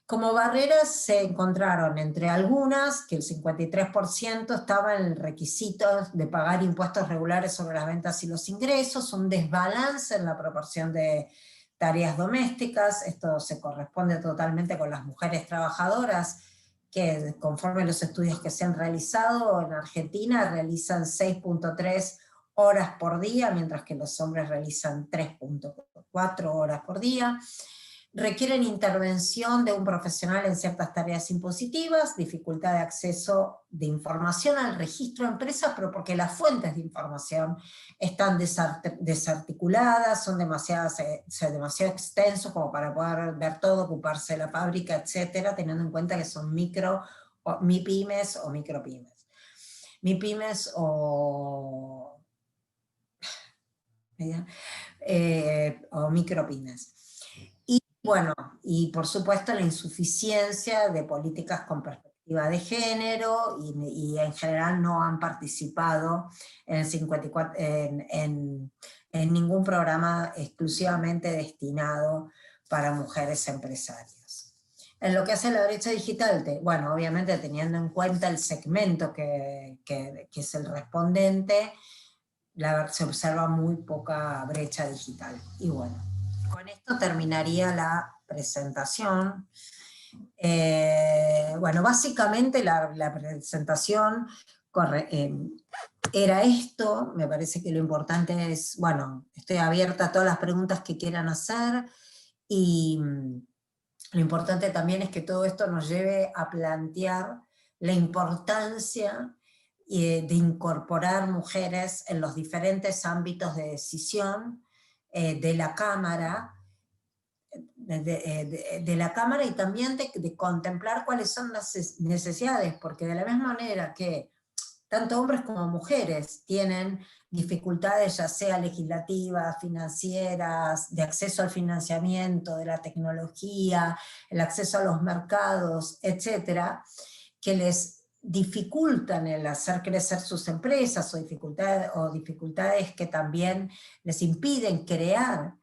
Como barreras se encontraron entre algunas, que el 53% estaba en el requisito de pagar impuestos regulares sobre las ventas y los ingresos, un desbalance en la proporción de tareas domésticas, esto se corresponde totalmente con las mujeres trabajadoras, que conforme los estudios que se han realizado en Argentina realizan 6.3 horas por día, mientras que los hombres realizan 3.4 horas por día. Requieren intervención de un profesional en ciertas tareas impositivas, dificultad de acceso de información al registro de empresas, pero porque las fuentes de información están desarticuladas, son demasiado extensos como para poder ver todo, ocuparse de la fábrica, etcétera, teniendo en cuenta que son MIPYMES o micropymes. MIPYMES o micropymes. Bueno, y por supuesto la insuficiencia de políticas con perspectiva de género, y en general no han participado en ningún programa exclusivamente destinado para mujeres empresarias. En lo que hace la brecha digital, bueno, obviamente teniendo en cuenta el segmento que es el respondente, se observa muy poca brecha digital. Y bueno, con esto terminaría la presentación. Bueno, básicamente la presentación era esto. Me parece que lo importante es, bueno, estoy abierta a todas las preguntas que quieran hacer, y lo importante también es que todo esto nos lleve a plantear la importancia de incorporar mujeres en los diferentes ámbitos de decisión de la Cámara, de la Cámara, y también de contemplar cuáles son las necesidades, porque de la misma manera que tanto hombres como mujeres tienen dificultades, ya sea legislativas, financieras, de acceso al financiamiento, de la tecnología, el acceso a los mercados, etcétera, que les dificultan el hacer crecer sus empresas, o dificultades que también les impiden crear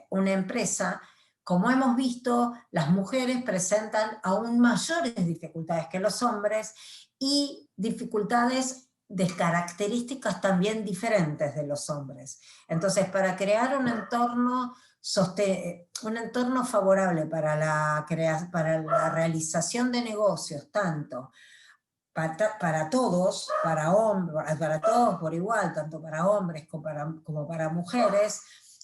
una empresa. Como hemos visto, las mujeres presentan aún mayores dificultades que los hombres, y dificultades de características también diferentes de los hombres. Entonces, para crear un entorno favorable para la realización de negocios, tanto para todos, para todos por igual, tanto para hombres como para mujeres,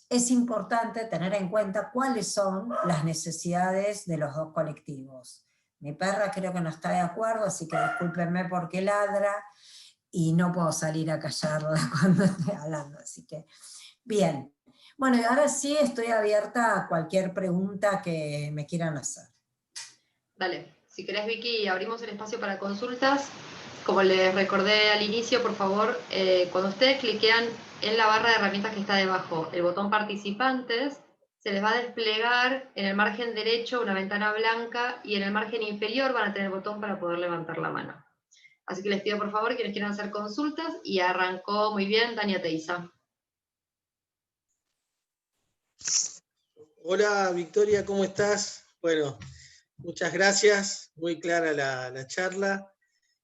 es importante tener en cuenta cuáles son las necesidades de los dos colectivos. Mi perra creo que no está de acuerdo, así que discúlpenme porque ladra, y no puedo salir a callarla cuando estoy hablando, así que, bien. Bueno, y ahora sí estoy abierta a cualquier pregunta que me quieran hacer. Dale, si querés, Vicky, abrimos el espacio para consultas. Como les recordé al inicio, por favor, cuando ustedes cliquean en la barra de herramientas que está debajo, el botón participantes, se les va a desplegar en el margen derecho una ventana blanca, y en el margen inferior van a tener el botón para poder levantar la mano. Así que les pido por favor quienes quieran hacer consultas, y arrancó muy bien Dania Teiza. Hola Victoria, ¿cómo estás? Bueno, muchas gracias, muy clara la charla.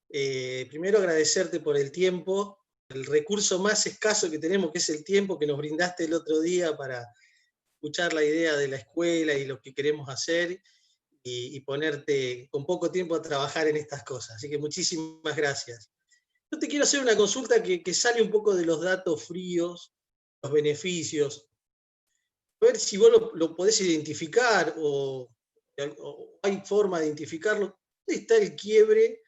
Primero agradecerte por el tiempo, el recurso más escaso que tenemos, que es el tiempo que nos brindaste el otro día para escuchar la idea de la escuela y lo que queremos hacer, y ponerte con poco tiempo a trabajar en estas cosas. Así que muchísimas gracias. Yo te quiero hacer una consulta que sale un poco de los datos fríos, los beneficios. A ver si vos lo podés identificar, o hay forma de identificarlo. ¿Dónde está el quiebre?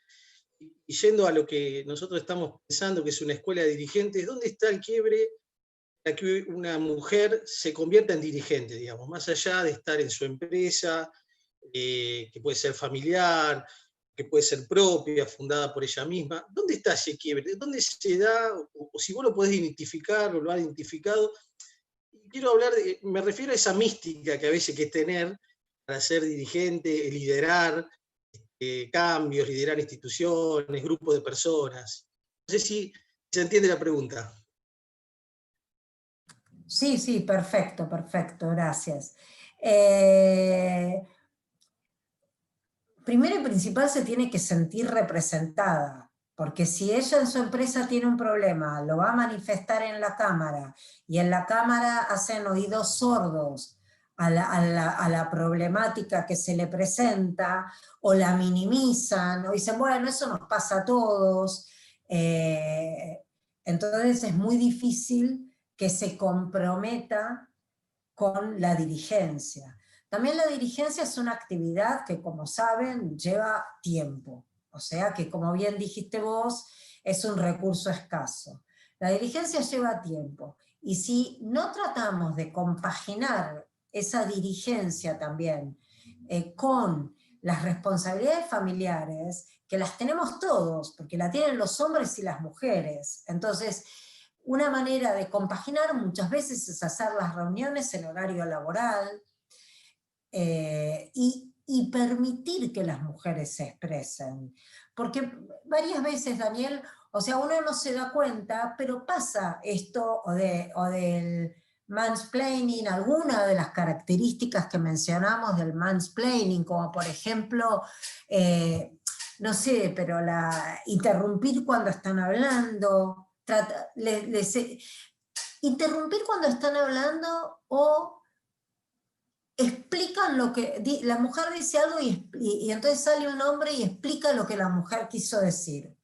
Y yendo a lo que nosotros estamos pensando, que es una escuela de dirigentes, ¿dónde está el quiebre para que una mujer se convierta en dirigente, digamos, más allá de estar en su empresa, que puede ser familiar, que puede ser propia, fundada por ella misma? ¿Dónde está ese quiebre? ¿Dónde se da? O si vos lo podés identificar, o lo has identificado. Quiero hablar, me refiero a esa mística que a veces hay que tener para ser dirigente, liderar cambios, liderar instituciones, grupos de personas. No sé si se entiende la pregunta. Sí, perfecto, gracias. primero y principal se tiene que sentir representada, porque si ella en su empresa tiene un problema, lo va a manifestar en la Cámara, y en la Cámara hacen oídos sordos a la problemática que se le presenta, o la minimizan, o dicen, bueno, eso nos pasa a todos, entonces es muy difícil que se comprometa con la dirigencia. También la dirigencia es una actividad que, como saben, lleva tiempo. O sea que, como bien dijiste vos, es un recurso escaso. La dirigencia lleva tiempo. Y si no tratamos de compaginar esa dirigencia también con las responsabilidades familiares, que las tenemos todos, porque la tienen los hombres y las mujeres. Entonces, una manera de compaginar muchas veces es hacer las reuniones en horario laboral, y permitir que las mujeres se expresen. Porque varias veces, Daniel, o sea, uno no se da cuenta, pero pasa esto o del mansplaining, alguna de las características que mencionamos del mansplaining, como por ejemplo, no sé, pero interrumpir cuando están hablando, interrumpir cuando están hablando, o explican lo que, la mujer dice algo y entonces sale un hombre y explica lo que la mujer quiso decir.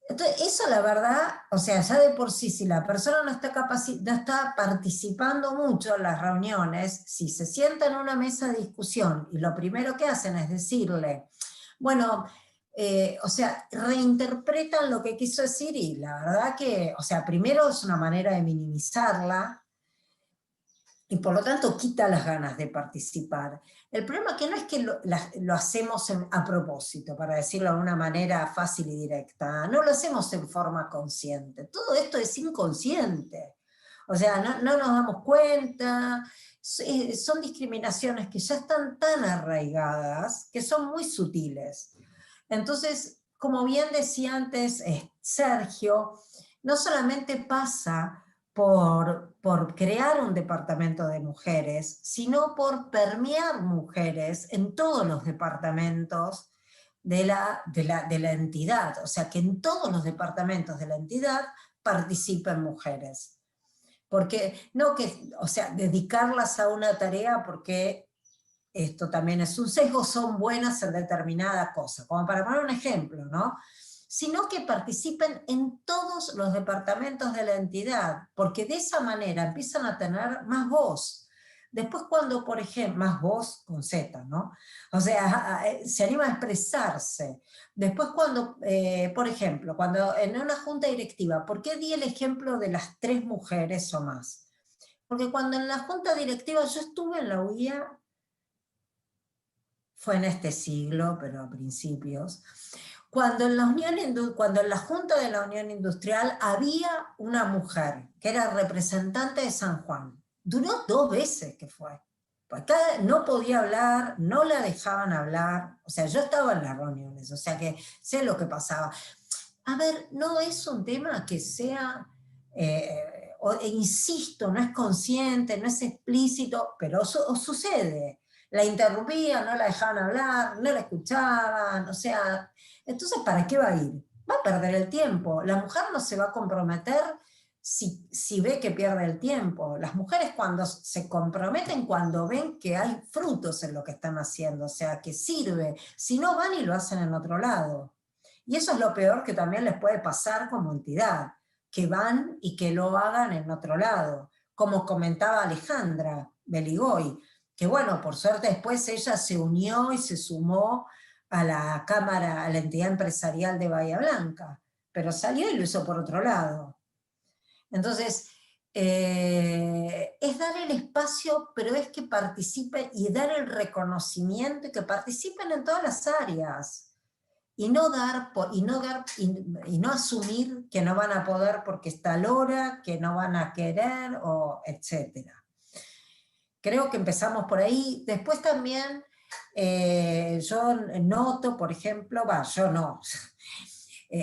Entonces, eso la verdad, o sea, ya de por sí, si la persona no está participando mucho en las reuniones, si se sienta en una mesa de discusión y lo primero que hacen es decirle, bueno, o sea, reinterpretan lo que quiso decir, y la verdad que, o sea, primero es una manera de minimizarla, y por lo tanto quita las ganas de participar. El problema que no es que lo hacemos a propósito, para decirlo de una manera fácil y directa, no lo hacemos en forma consciente, todo esto es inconsciente, o sea, no nos damos cuenta, son discriminaciones que ya están tan arraigadas, que son muy sutiles. Entonces, como bien decía antes Sergio, no solamente pasa por crear un departamento de mujeres, sino por permear mujeres en todos los departamentos de la entidad, o sea, que en todos los departamentos de la entidad participen mujeres. Porque, no que, o sea, dedicarlas a una tarea porque esto también es un sesgo, son buenas en determinada cosa, como para poner un ejemplo, ¿no? Sino que participen en todos los departamentos de la entidad, porque de esa manera empiezan a tener más voz. Después cuando, por ejemplo, más voz con Z, ¿no? O sea, se anima a expresarse. Después cuando, por ejemplo, cuando en una junta directiva, ¿por qué di el ejemplo de las 3 mujeres o más? Porque cuando en la junta directiva, yo estuve en la UIA, fue en este siglo, pero a principios, cuando en la Junta de la Unión Industrial había una mujer que era representante de San Juan. Duró 2 veces que fue. Porque no podía hablar, no la dejaban hablar. O sea, yo estaba en las reuniones, o sea que sé lo que pasaba. A ver, no es un tema que sea, insisto, no es consciente, no es explícito, pero sucede. La interrumpían, no la dejaban hablar, no la escuchaban, o sea, entonces ¿para qué va a ir? Va a perder el tiempo. La mujer no se va a comprometer si ve que pierde el tiempo. Las mujeres cuando se comprometen, cuando ven que hay frutos en lo que están haciendo, o sea, que sirve, si no van y lo hacen en otro lado. Y eso es lo peor que también les puede pasar como entidad, que van y que lo hagan en otro lado. Como comentaba Alejandra Beligoy, que bueno, por suerte después ella se unió y se sumó a la Cámara, a la entidad empresarial de Bahía Blanca, pero salió y lo hizo por otro lado. Entonces, es dar el espacio, pero es que participen y dar el reconocimiento y que participen en todas las áreas. Y no asumir que no van a poder porque está Lora, que no van a querer, o etcétera. Creo que empezamos por ahí. Después también yo noto, por ejemplo, yo no,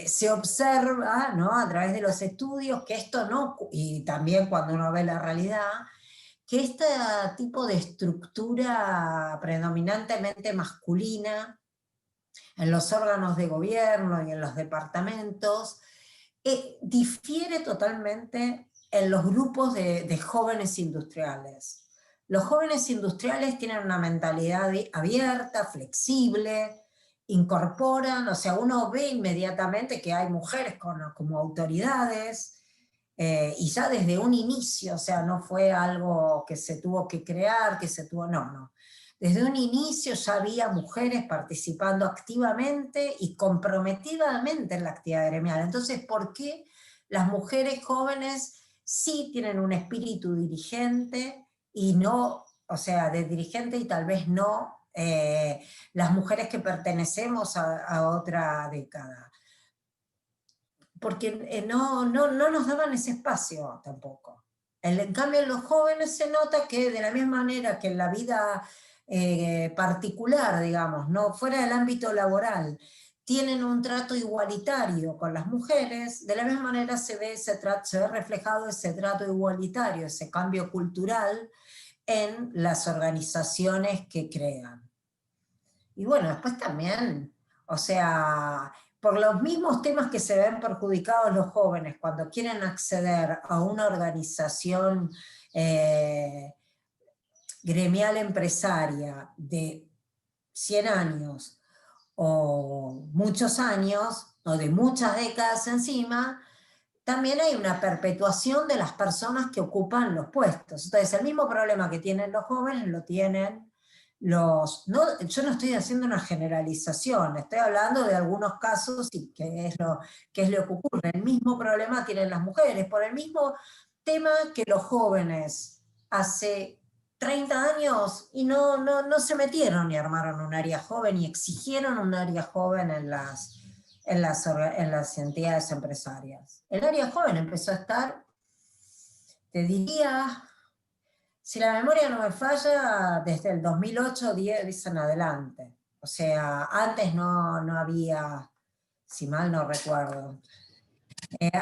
se observa, ¿no?, a través de los estudios que esto no, y también cuando uno ve la realidad, que este tipo de estructura predominantemente masculina en los órganos de gobierno y en los departamentos difiere totalmente en los grupos de jóvenes industriales. Los jóvenes industriales tienen una mentalidad abierta, flexible, incorporan, o sea, uno ve inmediatamente que hay mujeres como autoridades, y ya desde un inicio, o sea, no fue algo que se tuvo que crear, no. Desde un inicio ya había mujeres participando activamente y comprometidamente en la actividad gremial. Entonces, ¿por qué las mujeres jóvenes sí tienen un espíritu dirigente y no, o sea, de dirigente y tal vez no las mujeres que pertenecemos a otra década? Porque no nos daban ese espacio tampoco. En cambio, en los jóvenes se nota que de la misma manera que en la vida particular, digamos, no fuera del ámbito laboral, tienen un trato igualitario con las mujeres, de la misma manera se ve reflejado ese trato igualitario, ese cambio cultural en las organizaciones que crean. Y bueno, después también, o sea, por los mismos temas que se ven perjudicados los jóvenes cuando quieren acceder a una organización gremial empresaria de 100 años o muchos años, o de muchas décadas encima, también hay una perpetuación de las personas que ocupan los puestos. Entonces, el mismo problema que tienen los jóvenes lo tienen yo no estoy haciendo una generalización, estoy hablando de algunos casos y que es lo que ocurre. El mismo problema tienen las mujeres, por el mismo tema que los jóvenes hace 30 años y no se metieron y armaron un área joven y exigieron un área joven en las entidades empresarias. El área joven empezó a estar, te diría, si la memoria no me falla, desde el 2008-10 en adelante. O sea, antes no había, si mal no recuerdo,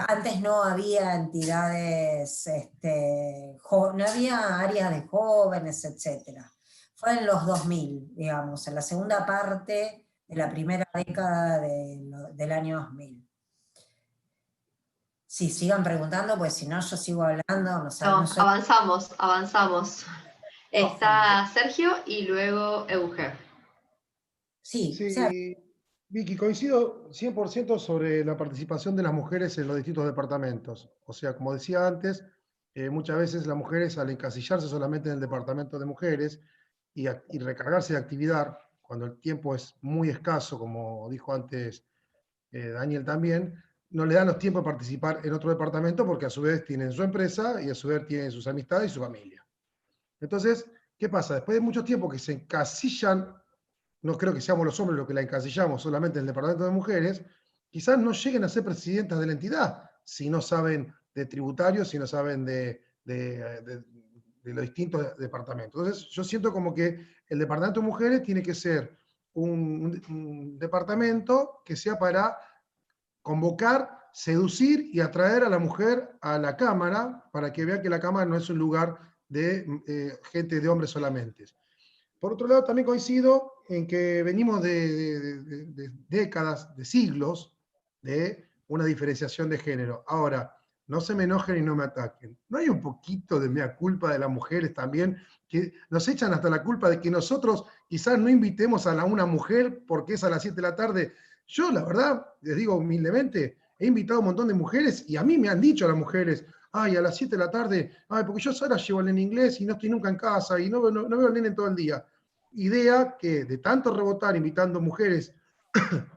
antes no había entidades, no había áreas de jóvenes, etc. Fue en los 2000, digamos, en la segunda parte de la primera década del año 2000. Sí, sigan preguntando, pues si no yo sigo hablando. No, avanzamos. Está Sergio y luego Euge. Sí, Vicky, coincido 100% sobre la participación de las mujeres en los distintos departamentos. O sea, como decía antes, muchas veces las mujeres al encasillarse solamente en el departamento de mujeres y recargarse de actividad, cuando el tiempo es muy escaso, como dijo antes Daniel también, no le dan los tiempos de participar en otro departamento porque a su vez tienen su empresa y a su vez tienen sus amistades y su familia. Entonces, ¿qué pasa? Después de mucho tiempo que se encasillan, no creo que seamos los hombres los que la encasillamos solamente en el departamento de mujeres, quizás no lleguen a ser presidentas de la entidad si no saben de tributarios, si no saben de los distintos departamentos. Entonces, yo siento como que el departamento de mujeres tiene que ser un departamento que sea para convocar, seducir y atraer a la mujer a la Cámara para que vea que la Cámara no es un lugar de gente de hombres solamente. Por otro lado, también coincido en que venimos de décadas, de siglos, de una diferenciación de género. Ahora, no se me enojen y no me ataquen. ¿No hay un poquito de mea culpa de las mujeres también? Que nos echan hasta la culpa de que nosotros quizás no invitemos a una mujer porque es a las 7 de la tarde. Yo, la verdad, les digo humildemente, he invitado a un montón de mujeres y a mí me han dicho las mujeres, ay, a las 7 de la tarde, ay, porque yo ahora llevo el nene inglés y no estoy nunca en casa y no veo al nene todo el día. Idea que de tanto rebotar invitando mujeres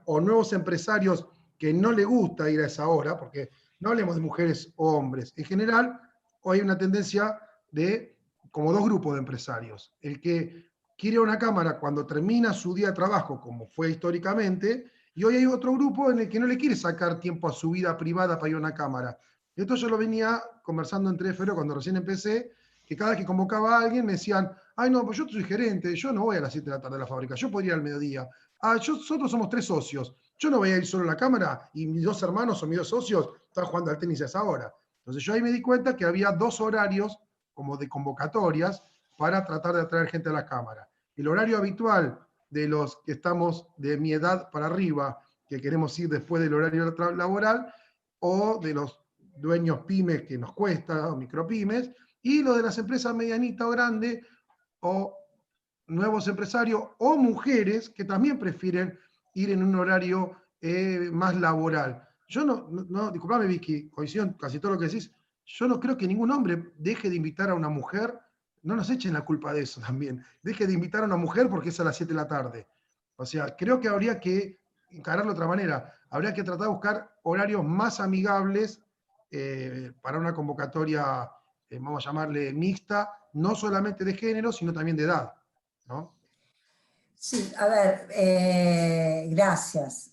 o nuevos empresarios que no les gusta ir a esa hora, porque no hablemos de mujeres o hombres, en general, hoy hay una tendencia de como dos grupos de empresarios. El que quiere ir a una cámara cuando termina su día de trabajo, como fue históricamente, y hoy hay otro grupo en el que no le quiere sacar tiempo a su vida privada para ir a una cámara. Esto yo lo venía conversando en Trefero cuando recién empecé, que cada vez que convocaba a alguien me decían, ay no, pues yo soy gerente, yo no voy a las 7 de la tarde a la fábrica, yo podría ir al mediodía. Nosotros somos 3 socios, yo no voy a ir solo a la cámara y mis 2 hermanos o mis 2 socios están jugando al tenis a esa hora. Entonces yo ahí me di cuenta que había 2 horarios como de convocatorias para tratar de atraer gente a la Cámara. El horario habitual de los que estamos de mi edad para arriba, que queremos ir después del horario laboral, o de los dueños pymes que nos cuesta, o micropymes, y lo de las empresas medianitas o grandes, o nuevos empresarios, o mujeres que también prefieren ir en un horario más laboral. Yo no, disculpame Vicky, coincido en casi todo lo que decís, yo no creo que ningún hombre deje de invitar a una mujer, no nos echen la culpa de eso también, deje de invitar a una mujer porque es a las 7 de la tarde. O sea, creo que habría que encararlo de otra manera, habría que tratar de buscar horarios más amigables para una convocatoria, vamos a llamarle mixta, no solamente de género, sino también de edad, ¿no? Sí, a ver, gracias.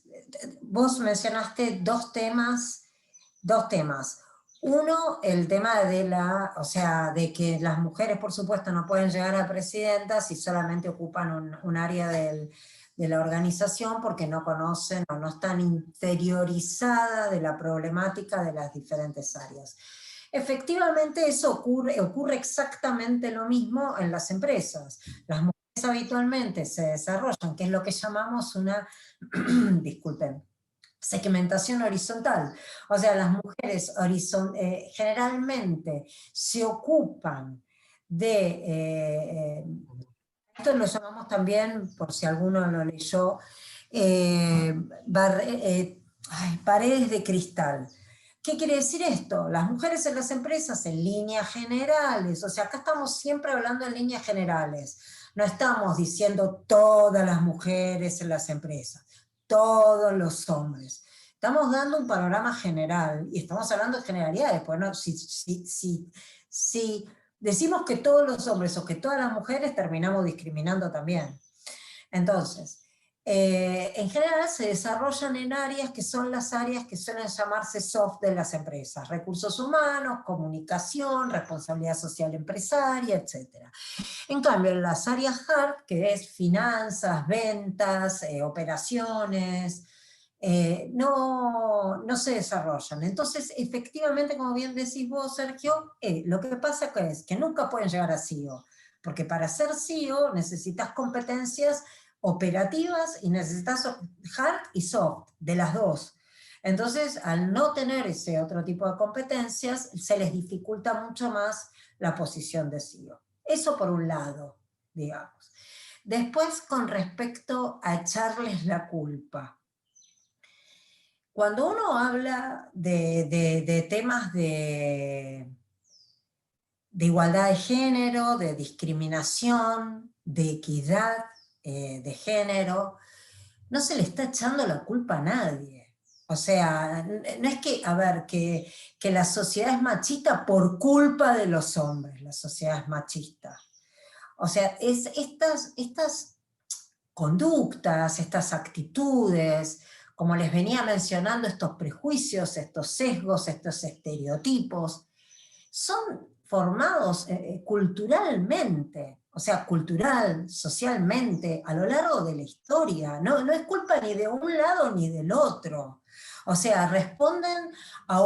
Vos mencionaste dos temas. Uno, el tema de de que las mujeres, por supuesto, no pueden llegar a presidentas si solamente ocupan un área de la organización porque no conocen o no están interiorizadas de la problemática de las diferentes áreas. Efectivamente, eso ocurre exactamente lo mismo en las empresas. Las mujeres habitualmente se desarrollan, que es lo que llamamos una, disculpen, segmentación horizontal. O sea, las mujeres generalmente se ocupan de, esto lo llamamos también, por si alguno lo leyó, paredes de cristal. ¿Qué quiere decir esto? Las mujeres en las empresas en líneas generales, o sea, acá estamos siempre hablando en líneas generales, no estamos diciendo todas las mujeres en las empresas, todos los hombres. Estamos dando un panorama general, y estamos hablando de generalidades, porque no, si decimos que todos los hombres o que todas las mujeres, terminamos discriminando también. Entonces, en general se desarrollan en áreas que son las áreas que suelen llamarse soft de las empresas, recursos humanos, comunicación, responsabilidad social empresaria, etc. En cambio, en las áreas hard, que es finanzas, ventas, operaciones, no se desarrollan. Entonces, efectivamente, como bien decís vos, Sergio, lo que pasa es que nunca pueden llegar a CEO, porque para ser CEO necesitas competencias operativas y necesitas hard y soft, de las dos. Entonces, al no tener ese otro tipo de competencias, se les dificulta mucho más la posición de CEO. Eso por un lado, digamos. Después, con respecto a echarles la culpa. Cuando uno habla de temas de igualdad de género, de discriminación, de equidad de género, no se le está echando la culpa a nadie. O sea, no es que, a ver, que la sociedad es machista por culpa de los hombres, la sociedad es machista. O sea, estas conductas, estas actitudes, como les venía mencionando, estos prejuicios, estos sesgos, estos estereotipos, son formados culturalmente, o sea, cultural, socialmente, a lo largo de la historia. No es culpa ni de un lado ni del otro. O sea, responden a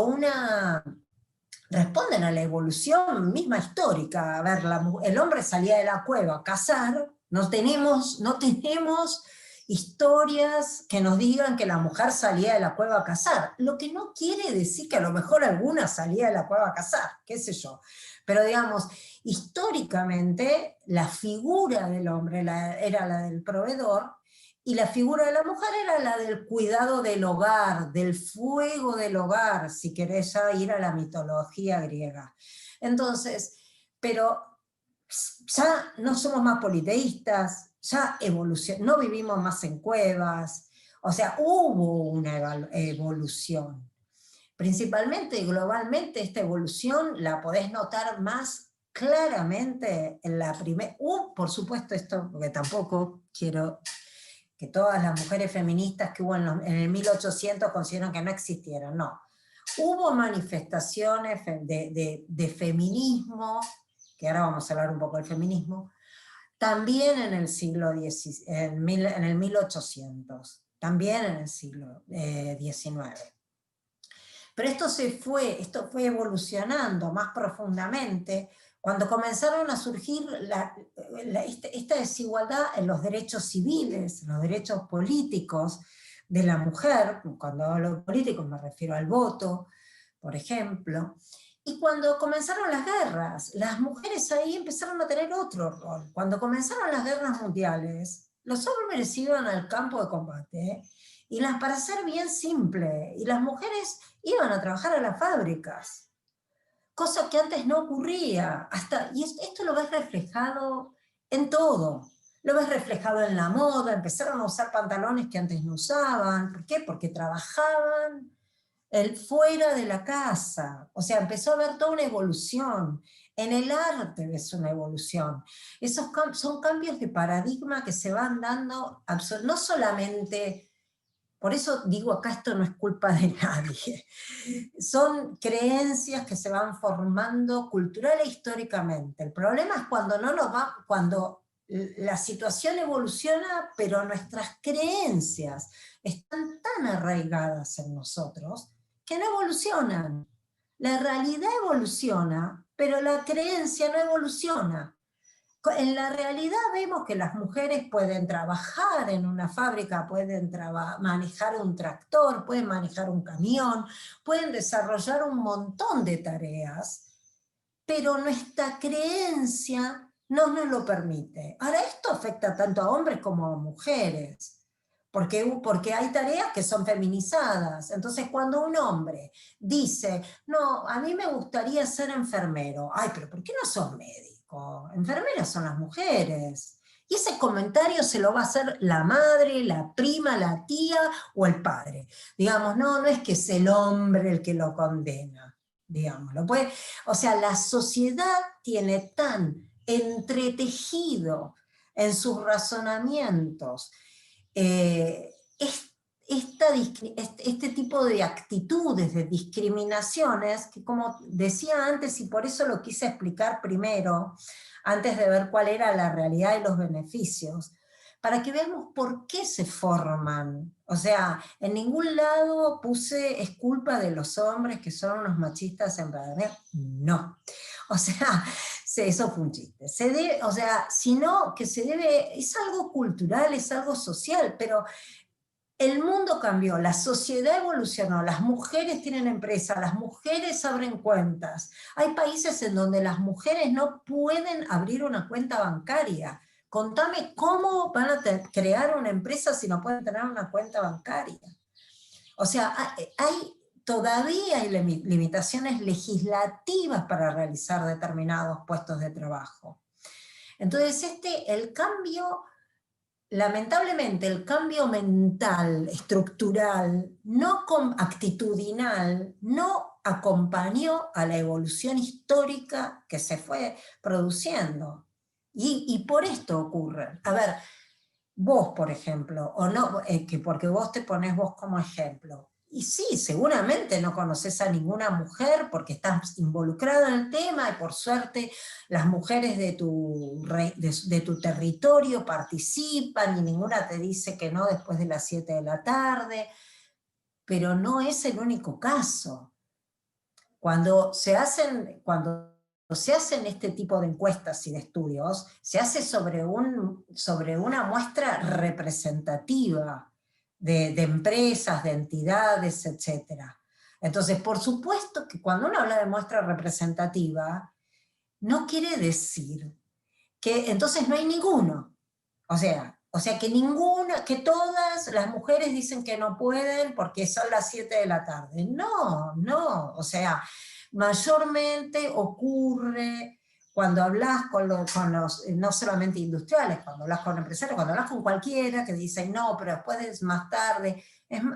la evolución misma histórica. A ver, el hombre salía de la cueva a cazar, no tenemos historias que nos digan que la mujer salía de la cueva a cazar, lo que no quiere decir que a lo mejor alguna salía de la cueva a cazar, qué sé yo. Pero digamos, históricamente la figura del hombre era la del proveedor, y la figura de la mujer era la del cuidado del hogar, del fuego del hogar, si querés ya ir a la mitología griega. Entonces, pero ya no somos más politeístas, ya no vivimos más en cuevas, o sea, hubo una evolución. Principalmente y globalmente esta evolución la podés notar más claramente en la primera, por supuesto esto, porque tampoco quiero que todas las mujeres feministas que hubo en el 1800 consideran que no existieron, no. Hubo manifestaciones de feminismo, que ahora vamos a hablar un poco del feminismo, también en el siglo XIX, en el 1800, también en el siglo XIX. Pero esto fue evolucionando más profundamente Cuando comenzaron a surgir esta desigualdad en los derechos civiles, en los derechos políticos de la mujer, cuando hablo de políticos me refiero al voto, por ejemplo, y cuando comenzaron las guerras, las mujeres ahí empezaron a tener otro rol. Cuando comenzaron las guerras mundiales, los hombres iban al campo de combate, y para ser bien simple, y las mujeres iban a trabajar a las fábricas, cosa que antes no ocurría. Y esto lo ves reflejado en todo. Lo ves reflejado en la moda, empezaron a usar pantalones que antes no usaban. ¿Por qué? Porque trabajaban fuera de la casa. O sea, empezó a haber toda una evolución. En el arte ves una evolución. Esos son cambios de paradigma que se van dando, no solamente... Por eso digo, acá esto no es culpa de nadie. Son creencias que se van formando cultural e históricamente. El problema es cuando la situación evoluciona, pero nuestras creencias están tan arraigadas en nosotros que no evolucionan. La realidad evoluciona, pero la creencia no evoluciona. En la realidad vemos que las mujeres pueden trabajar en una fábrica, pueden manejar un tractor, pueden manejar un camión, pueden desarrollar un montón de tareas, pero nuestra creencia no nos lo permite. Ahora, esto afecta tanto a hombres como a mujeres, porque hay tareas que son feminizadas. Entonces, cuando un hombre dice, no, a mí me gustaría ser enfermero, ay, pero ¿por qué no sos médico? Enfermeras son las mujeres. Y ese comentario se lo va a hacer la madre, la prima, la tía o el padre. Digamos, no es que es el hombre el que lo condena. Digámoslo. O sea, la sociedad tiene tan entretejido en sus razonamientos este tipo de actitudes, de discriminaciones, que como decía antes, y por eso lo quise explicar primero, antes de ver cuál era la realidad y los beneficios, para que veamos por qué se forman. O sea, en ningún lado puse es culpa de los hombres que son unos machistas en verdad. No. O sea, eso fue un chiste. O sea, sino que es algo cultural, es algo social, pero el mundo cambió, la sociedad evolucionó, las mujeres tienen empresas, las mujeres abren cuentas. Hay países en donde las mujeres no pueden abrir una cuenta bancaria. Contame cómo van a crear una empresa si no pueden tener una cuenta bancaria. O sea, todavía hay limitaciones legislativas para realizar determinados puestos de trabajo. Entonces, el cambio... Lamentablemente el cambio mental, estructural, no actitudinal, no acompañó a la evolución histórica que se fue produciendo. Y por esto ocurre. A ver, vos, por ejemplo, o no, porque vos te ponés vos como ejemplo. Y sí, seguramente no conoces a ninguna mujer porque estás involucrada en el tema, y por suerte las mujeres de tu territorio participan, y ninguna te dice que no después de las 7 de la tarde, pero no es el único caso. Cuando se hacen este tipo de encuestas y de estudios, se hace sobre una muestra representativa, de empresas, de entidades, etc. Entonces, por supuesto que cuando uno habla de muestra representativa, no quiere decir que entonces no hay ninguno. O sea que todas las mujeres dicen que no pueden porque son las 7 de la tarde. No, o sea, mayormente ocurre cuando hablas con los, no solamente industriales, cuando hablas con empresarios, cuando hablas con cualquiera que dicen no, pero después es más tarde.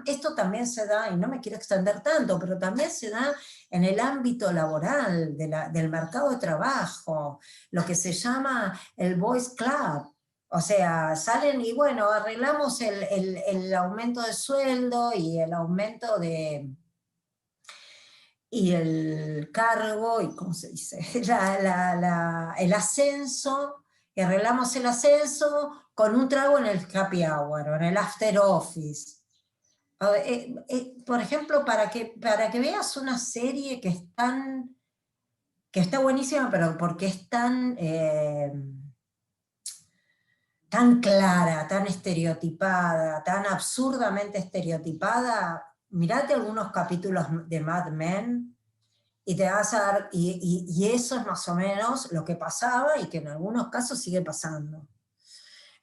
Esto también se da, y no me quiero extender tanto, pero también se da en el ámbito laboral, del mercado de trabajo, lo que se llama el Boys Club. O sea, salen y bueno, arreglamos el aumento de sueldo y el aumento y el cargo, y ¿cómo se dice? El ascenso, y arreglamos el ascenso con un trago en el happy hour, o en el after office. Por ejemplo, para que veas una serie que es tan que está buenísima, pero porque es tan clara, tan estereotipada, tan absurdamente estereotipada. Mirate algunos capítulos de Mad Men y te vas a dar, y eso es más o menos lo que pasaba y que en algunos casos sigue pasando.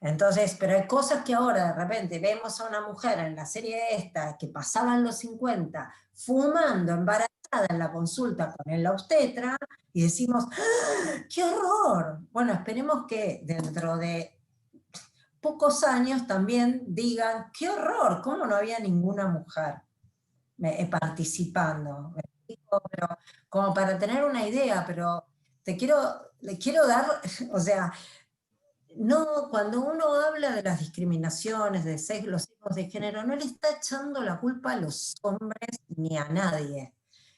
Entonces, pero hay cosas que ahora de repente vemos a una mujer en la serie esta, que pasaba en los 50, fumando, embarazada en la consulta con el obstetra, y decimos, ¡ah, ¡qué horror! Bueno, esperemos que dentro de pocos años también digan, ¡qué horror! ¿Cómo no había ninguna mujer participando? Pero, como para tener una idea, pero le quiero dar, o sea, no, cuando uno habla de las discriminaciones, de los sesgos de género, no le está echando la culpa a los hombres ni a nadie.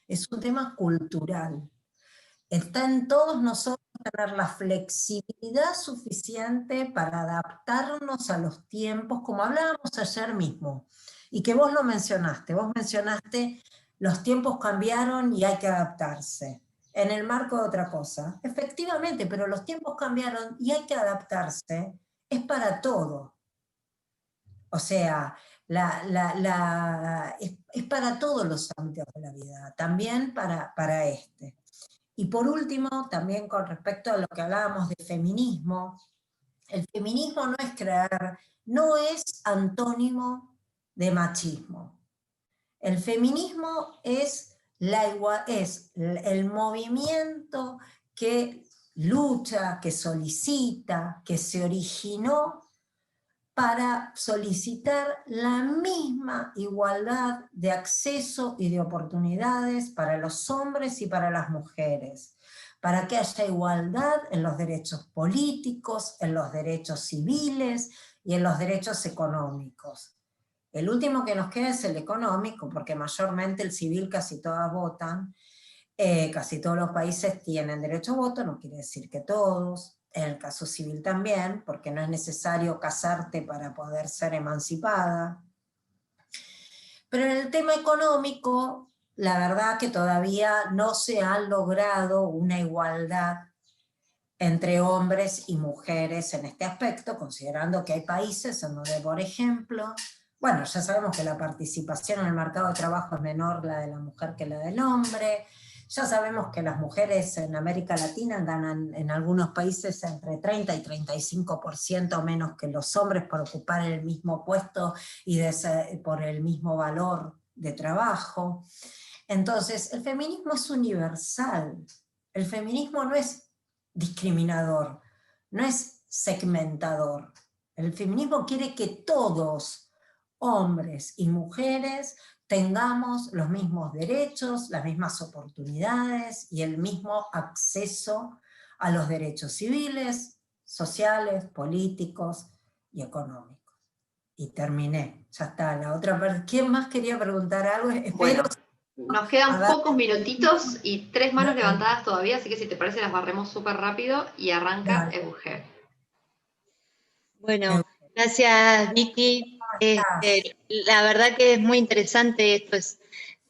Es un tema cultural. Está en todos nosotros tener la flexibilidad suficiente para adaptarnos a los tiempos, como hablábamos ayer mismo, y que vos lo mencionaste. Vos mencionaste, los tiempos cambiaron y hay que adaptarse. En el marco de otra cosa. Efectivamente, pero los tiempos cambiaron y hay que adaptarse, es para todo. O sea, es para todos los ámbitos de la vida, también para este. Y por último, también con respecto a lo que hablábamos de feminismo, el feminismo no es creer, no es antónimo de machismo. El feminismo es el movimiento que lucha, que solicita, que se originó para solicitar la misma igualdad de acceso y de oportunidades para los hombres y para las mujeres, para que haya igualdad en los derechos políticos, en los derechos civiles y en los derechos económicos. El último que nos queda es el económico, porque mayormente el civil casi todas votan, casi todos los países tienen derecho a voto, no quiere decir que todos, en el caso civil también, porque no es necesario casarte para poder ser emancipada. Pero en el tema económico, la verdad que todavía no se ha logrado una igualdad entre hombres y mujeres en este aspecto, considerando que hay países en donde, por ejemplo, bueno, ya sabemos que la participación en el mercado de trabajo es menor la de la mujer que la del hombre, ya sabemos que las mujeres en América Latina ganan en algunos países entre 30 y 35% menos que los hombres por ocupar el mismo puesto y por el mismo valor de trabajo. Entonces, el feminismo es universal, el feminismo no es discriminador, no es segmentador. El feminismo quiere que todos, hombres y mujeres, tengamos los mismos derechos, las mismas oportunidades y el mismo acceso a los derechos civiles, sociales, políticos y económicos. Y terminé, ya está. La otra parte, ¿quién más quería preguntar algo? Espero. Nos quedan pocos minutitos y 3 manos levantadas todavía, así que si te parece las barremos súper rápido y arranca Euge. Bueno, gracias Vicky. La verdad que es muy interesante esto, es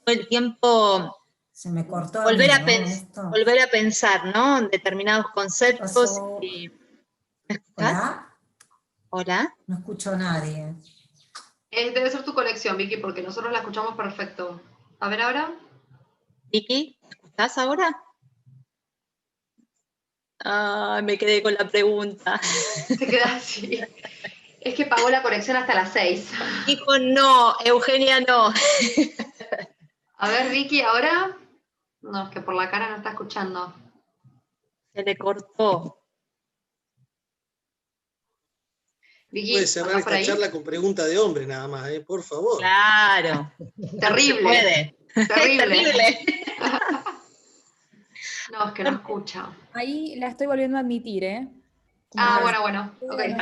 todo el tiempo se me cortó volver a pensar, ¿no? En determinados conceptos. ¿Me escuchás? ¿Hola? ¿Hola? No escucho a nadie. Debe ser tu conexión, Vicky, porque nosotros la escuchamos perfecto. A ver ahora. Vicky, ¿me escuchás ahora? Me quedé con la pregunta. Se queda así. Es que pagó la conexión hasta las 6. Dijo no, Eugenia no. A ver, Vicky, ¿ahora? No, es que por la cara no está escuchando. Se le cortó. Vicky, puede cerrar esta charla con pregunta de hombre nada más, por favor. Claro. Terrible. Se puede. Terrible. No, es que no escucha. Ahí la estoy volviendo a admitir, ¿eh? Bueno. Okay.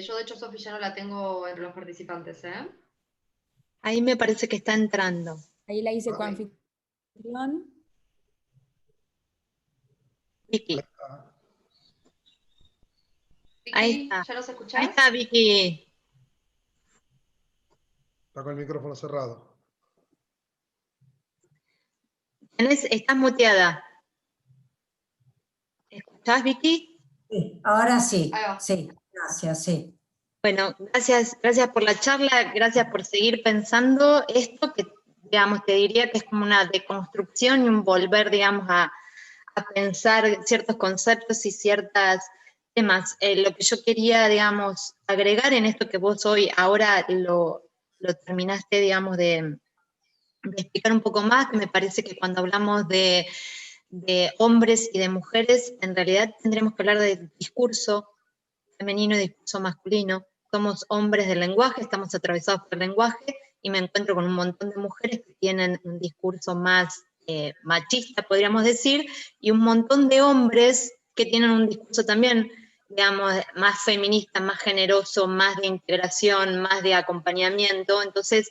Yo de hecho, Sofi, ya no la tengo entre los participantes, ¿eh? Ahí me parece que está entrando. Ahí la hice con anfitrión. Vicky. Ahí está. ¿Ya nos escuchás? Ahí está, Vicky. Está con el micrófono cerrado. Estás muteada. ¿Escuchás, Vicky? Sí, ahora sí. Sí, gracias, sí. Bueno, gracias por la charla, gracias por seguir pensando esto, que digamos, te diría que es como una deconstrucción y un volver, digamos, a pensar ciertos conceptos y ciertos temas. Lo que yo quería, digamos, agregar en esto que vos hoy, ahora lo terminaste, digamos, de explicar un poco más, que me parece que cuando hablamos de hombres y de mujeres, en realidad tendremos que hablar de discurso femenino y discurso masculino. Somos hombres del lenguaje, estamos atravesados por el lenguaje, y me encuentro con un montón de mujeres que tienen un discurso más machista, podríamos decir, y un montón de hombres que tienen un discurso también, digamos, más feminista, más generoso, más de integración, más de acompañamiento. Entonces,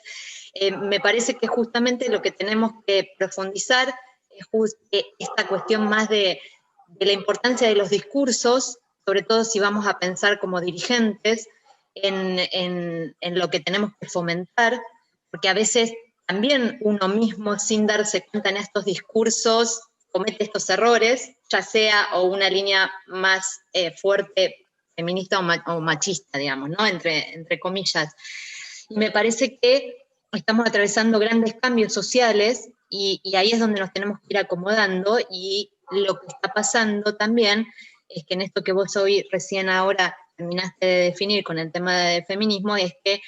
me parece que justamente lo que tenemos que profundizar es esta cuestión más de la importancia de los discursos, sobre todo si vamos a pensar como dirigentes en lo que tenemos que fomentar, porque a veces también uno mismo, sin darse cuenta en estos discursos, comete estos errores, ya sea o una línea más fuerte, feminista o machista, digamos, ¿no? Entre comillas. Y me parece que estamos atravesando grandes cambios sociales y ahí es donde nos tenemos que ir acomodando, y lo que está pasando también es que en esto que vos hoy recién ahora terminaste de definir con el tema de feminismo, es que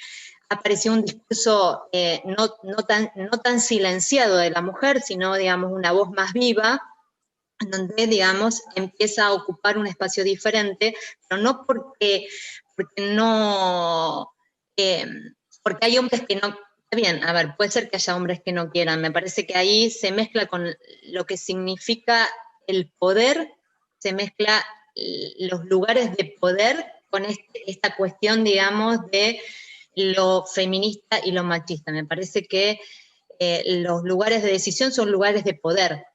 apareció un discurso no tan silenciado de la mujer, sino, digamos, una voz más viva, donde, digamos, empieza a ocupar un espacio diferente, pero no porque hay hombres que no. Está bien, a ver, puede ser que haya hombres que no quieran, me parece que ahí se mezcla con lo que significa el poder, se mezcla los lugares de poder con esta cuestión, digamos, de lo feminista y lo machista. Me parece que los lugares de decisión son lugares de poder,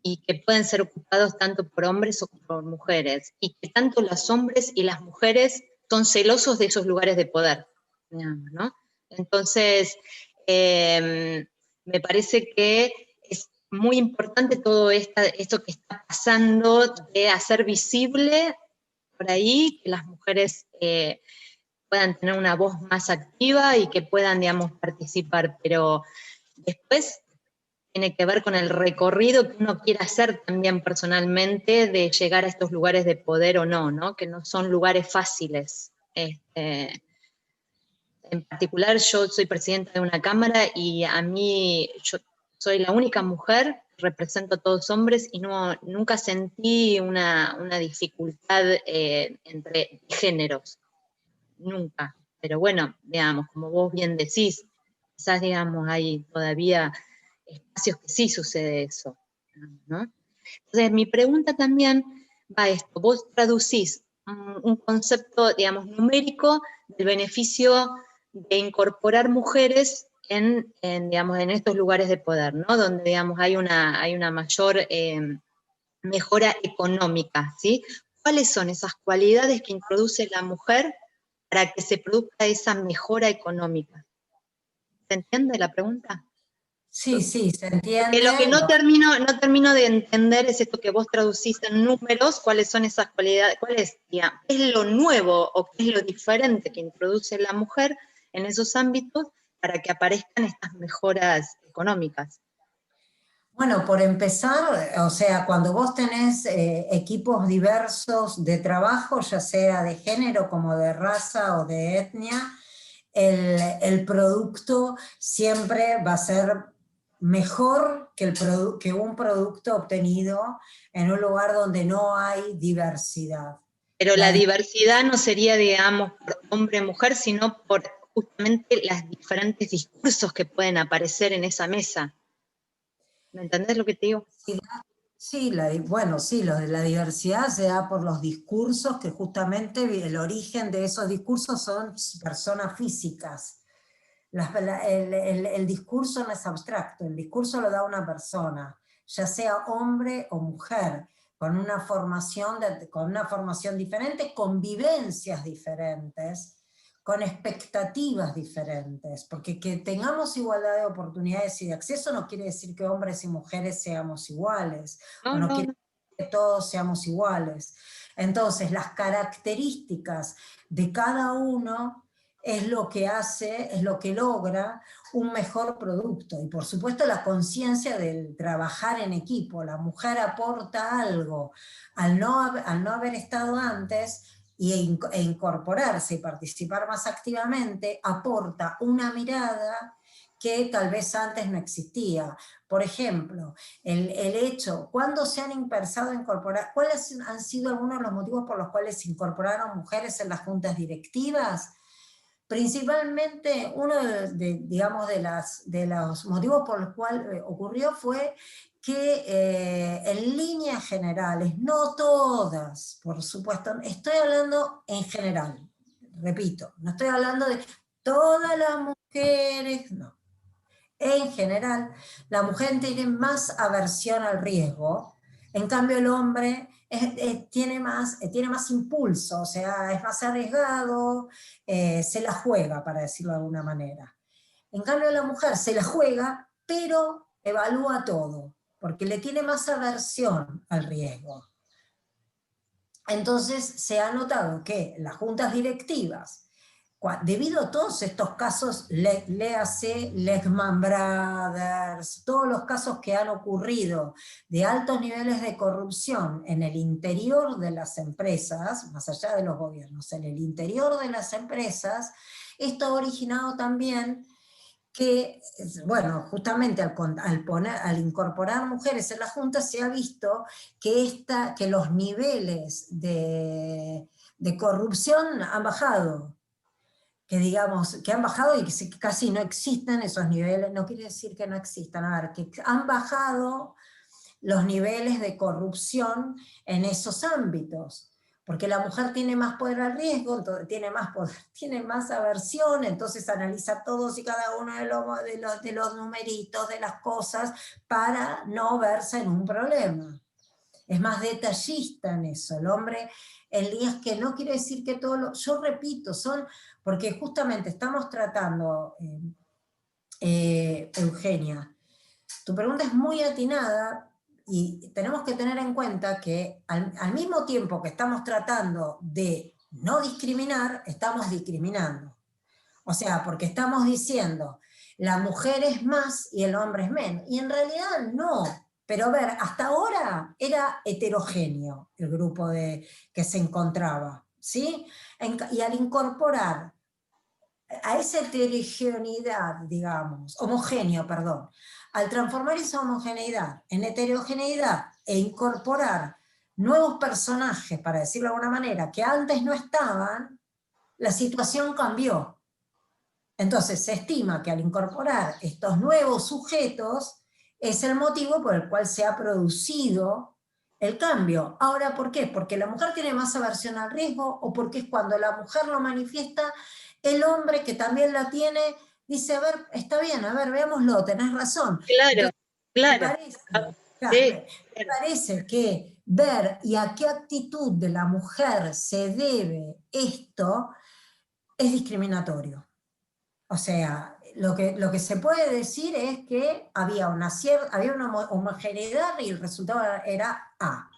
y que pueden ser ocupados tanto por hombres o por mujeres, y que tanto los hombres y las mujeres son celosos de esos lugares de poder, digamos, ¿no? Entonces, me parece que es muy importante todo esto que está pasando, de hacer visible por ahí que las mujeres puedan tener una voz más activa y que puedan, digamos, participar, pero después tiene que ver con el recorrido que uno quiera hacer también personalmente de llegar a estos lugares de poder o no, ¿no? Que no son lugares fáciles. En particular, yo soy presidenta de una cámara y a mí, yo soy la única mujer, represento a todos hombres y nunca sentí una dificultad entre géneros, nunca. Pero bueno, digamos, como vos bien decís, quizás, digamos, hay todavía espacios que sí sucede eso, ¿no? Entonces, mi pregunta también va a esto. Vos traducís un concepto, digamos, numérico del beneficio de incorporar mujeres digamos, en estos lugares de poder, ¿no? Donde, digamos, hay una mayor mejora económica, ¿sí? ¿Cuáles son esas cualidades que introduce la mujer para que se produzca esa mejora económica? ¿Se entiende la pregunta? Sí, se entiende. Porque lo que no termino de entender es esto que vos traducís en números, cuáles son esas cualidades, qué es lo nuevo o qué es lo diferente que introduce la mujer en esos ámbitos para que aparezcan estas mejoras económicas. Bueno, por empezar, o sea, cuando vos tenés equipos diversos de trabajo, ya sea de género como de raza o de etnia, el producto siempre va a ser mejor que un producto obtenido en un lugar donde no hay diversidad. Pero la diversidad no sería, digamos, por hombre o mujer, sino por justamente los diferentes discursos que pueden aparecer en esa mesa. ¿Me entendés lo que te digo? Sí, bueno, sí, lo de la diversidad se da por los discursos, que justamente el origen de esos discursos son personas físicas. El discurso no es abstracto, el discurso lo da una persona, ya sea hombre o mujer, con una formación diferente, con vivencias diferentes, con expectativas diferentes, porque que tengamos igualdad de oportunidades y de acceso no quiere decir que hombres y mujeres seamos iguales, o no quiere decir que todos seamos iguales. Entonces, las características de cada uno es lo que hace, es lo que logra un mejor producto. Y por supuesto la conciencia del trabajar en equipo. La mujer aporta algo al no haber estado antes e incorporarse y participar más activamente, aporta una mirada que tal vez antes no existía. Por ejemplo, el hecho, ¿cuándo se han empezado a incorporar? ¿Cuáles han sido algunos de los motivos por los cuales se incorporaron mujeres en las juntas directivas? Principalmente uno de los motivos por los cuales ocurrió fue que en líneas generales, no todas, por supuesto, estoy hablando en general, repito, no estoy hablando de todas las mujeres, no. En general, la mujer tiene más aversión al riesgo, en cambio el hombre tiene más impulso, o sea, es más arriesgado, se la juega, para decirlo de alguna manera. En cambio la mujer se la juega, pero evalúa todo, porque le tiene más aversión al riesgo. Entonces se ha notado que las juntas directivas, debido a todos estos casos, léase Lehman Brothers, todos los casos que han ocurrido de altos niveles de corrupción en el interior de las empresas, más allá de los gobiernos, en el interior de las empresas, esto ha originado también que, bueno, justamente al incorporar mujeres en la Junta se ha visto que los niveles de corrupción han bajado. Que han bajado y que casi no existen esos niveles, no quiere decir que no existan, a ver, que han bajado los niveles de corrupción en esos ámbitos, porque la mujer tiene más poder al riesgo, tiene más poder, tiene más aversión, entonces analiza todos y cada uno de los numeritos, de las cosas, para no verse en un problema. Es más detallista en eso, el hombre, es que no quiere decir que yo repito, porque justamente estamos tratando, Eugenia, tu pregunta es muy atinada, y tenemos que tener en cuenta que al mismo tiempo que estamos tratando de no discriminar, estamos discriminando. O sea, porque estamos diciendo, la mujer es más y el hombre es menos, y en realidad no. Pero a ver, hasta ahora era heterogéneo el grupo que se encontraba, ¿sí? Y al incorporar a esa heterogeneidad, digamos, perdón, al transformar esa homogeneidad en heterogeneidad e incorporar nuevos personajes, para decirlo de alguna manera, que antes no estaban, la situación cambió. Entonces se estima que al incorporar estos nuevos sujetos, es el motivo por el cual se ha producido el cambio. Ahora, ¿por qué? ¿Porque la mujer tiene más aversión al riesgo o porque es cuando la mujer lo manifiesta, el hombre que también la tiene, dice, a ver, está bien, a ver, veámoslo, tenés razón? Claro, claro. Me parece que ver y a qué actitud de la mujer se debe esto es discriminatorio. O sea, lo que se puede decir es que había una homogeneidad y el resultado era A.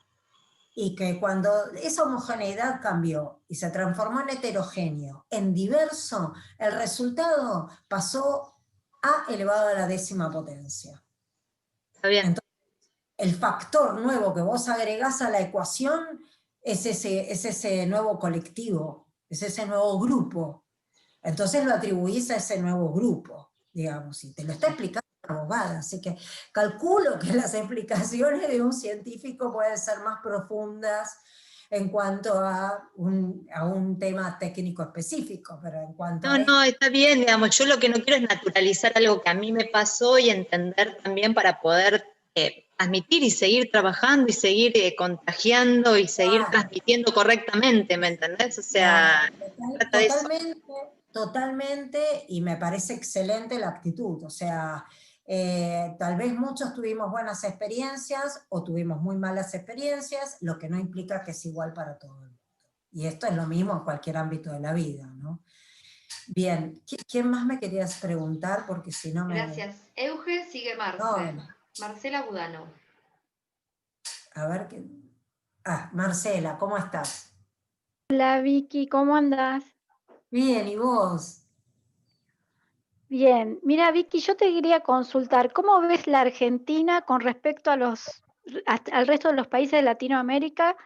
Y que cuando esa homogeneidad cambió y se transformó en heterogéneo, en diverso, el resultado pasó A elevado a la 10ª potencia. Está bien. Entonces, el factor nuevo que vos agregás a la ecuación es ese nuevo colectivo, es ese nuevo grupo. Entonces lo atribuís a ese nuevo grupo, digamos, y te lo está explicando una abogada, así que calculo que las explicaciones de un científico pueden ser más profundas en cuanto a un tema técnico específico, pero en cuanto a... No, está bien, digamos, yo lo que no quiero es naturalizar algo que a mí me pasó y entender también para poder transmitir y seguir trabajando y seguir contagiando y seguir transmitiendo correctamente, ¿me entendés? O sea, trata de eso. Totalmente, y me parece excelente la actitud, o sea, tal vez muchos tuvimos buenas experiencias o tuvimos muy malas experiencias, lo que no implica que es igual para todo el mundo. Y esto es lo mismo en cualquier ámbito de la vida, ¿no? Bien, ¿quién más me querías preguntar? Porque si no me... Gracias. Euge, sigue Marce. No. Marcela Budano. A ver qué... Ah, Marcela, ¿cómo estás? Hola Vicky, ¿cómo andás? Bien, ¿y vos? Bien, mira Vicky, yo te quería consultar, ¿cómo ves la Argentina con respecto a al resto de los países de Latinoamérica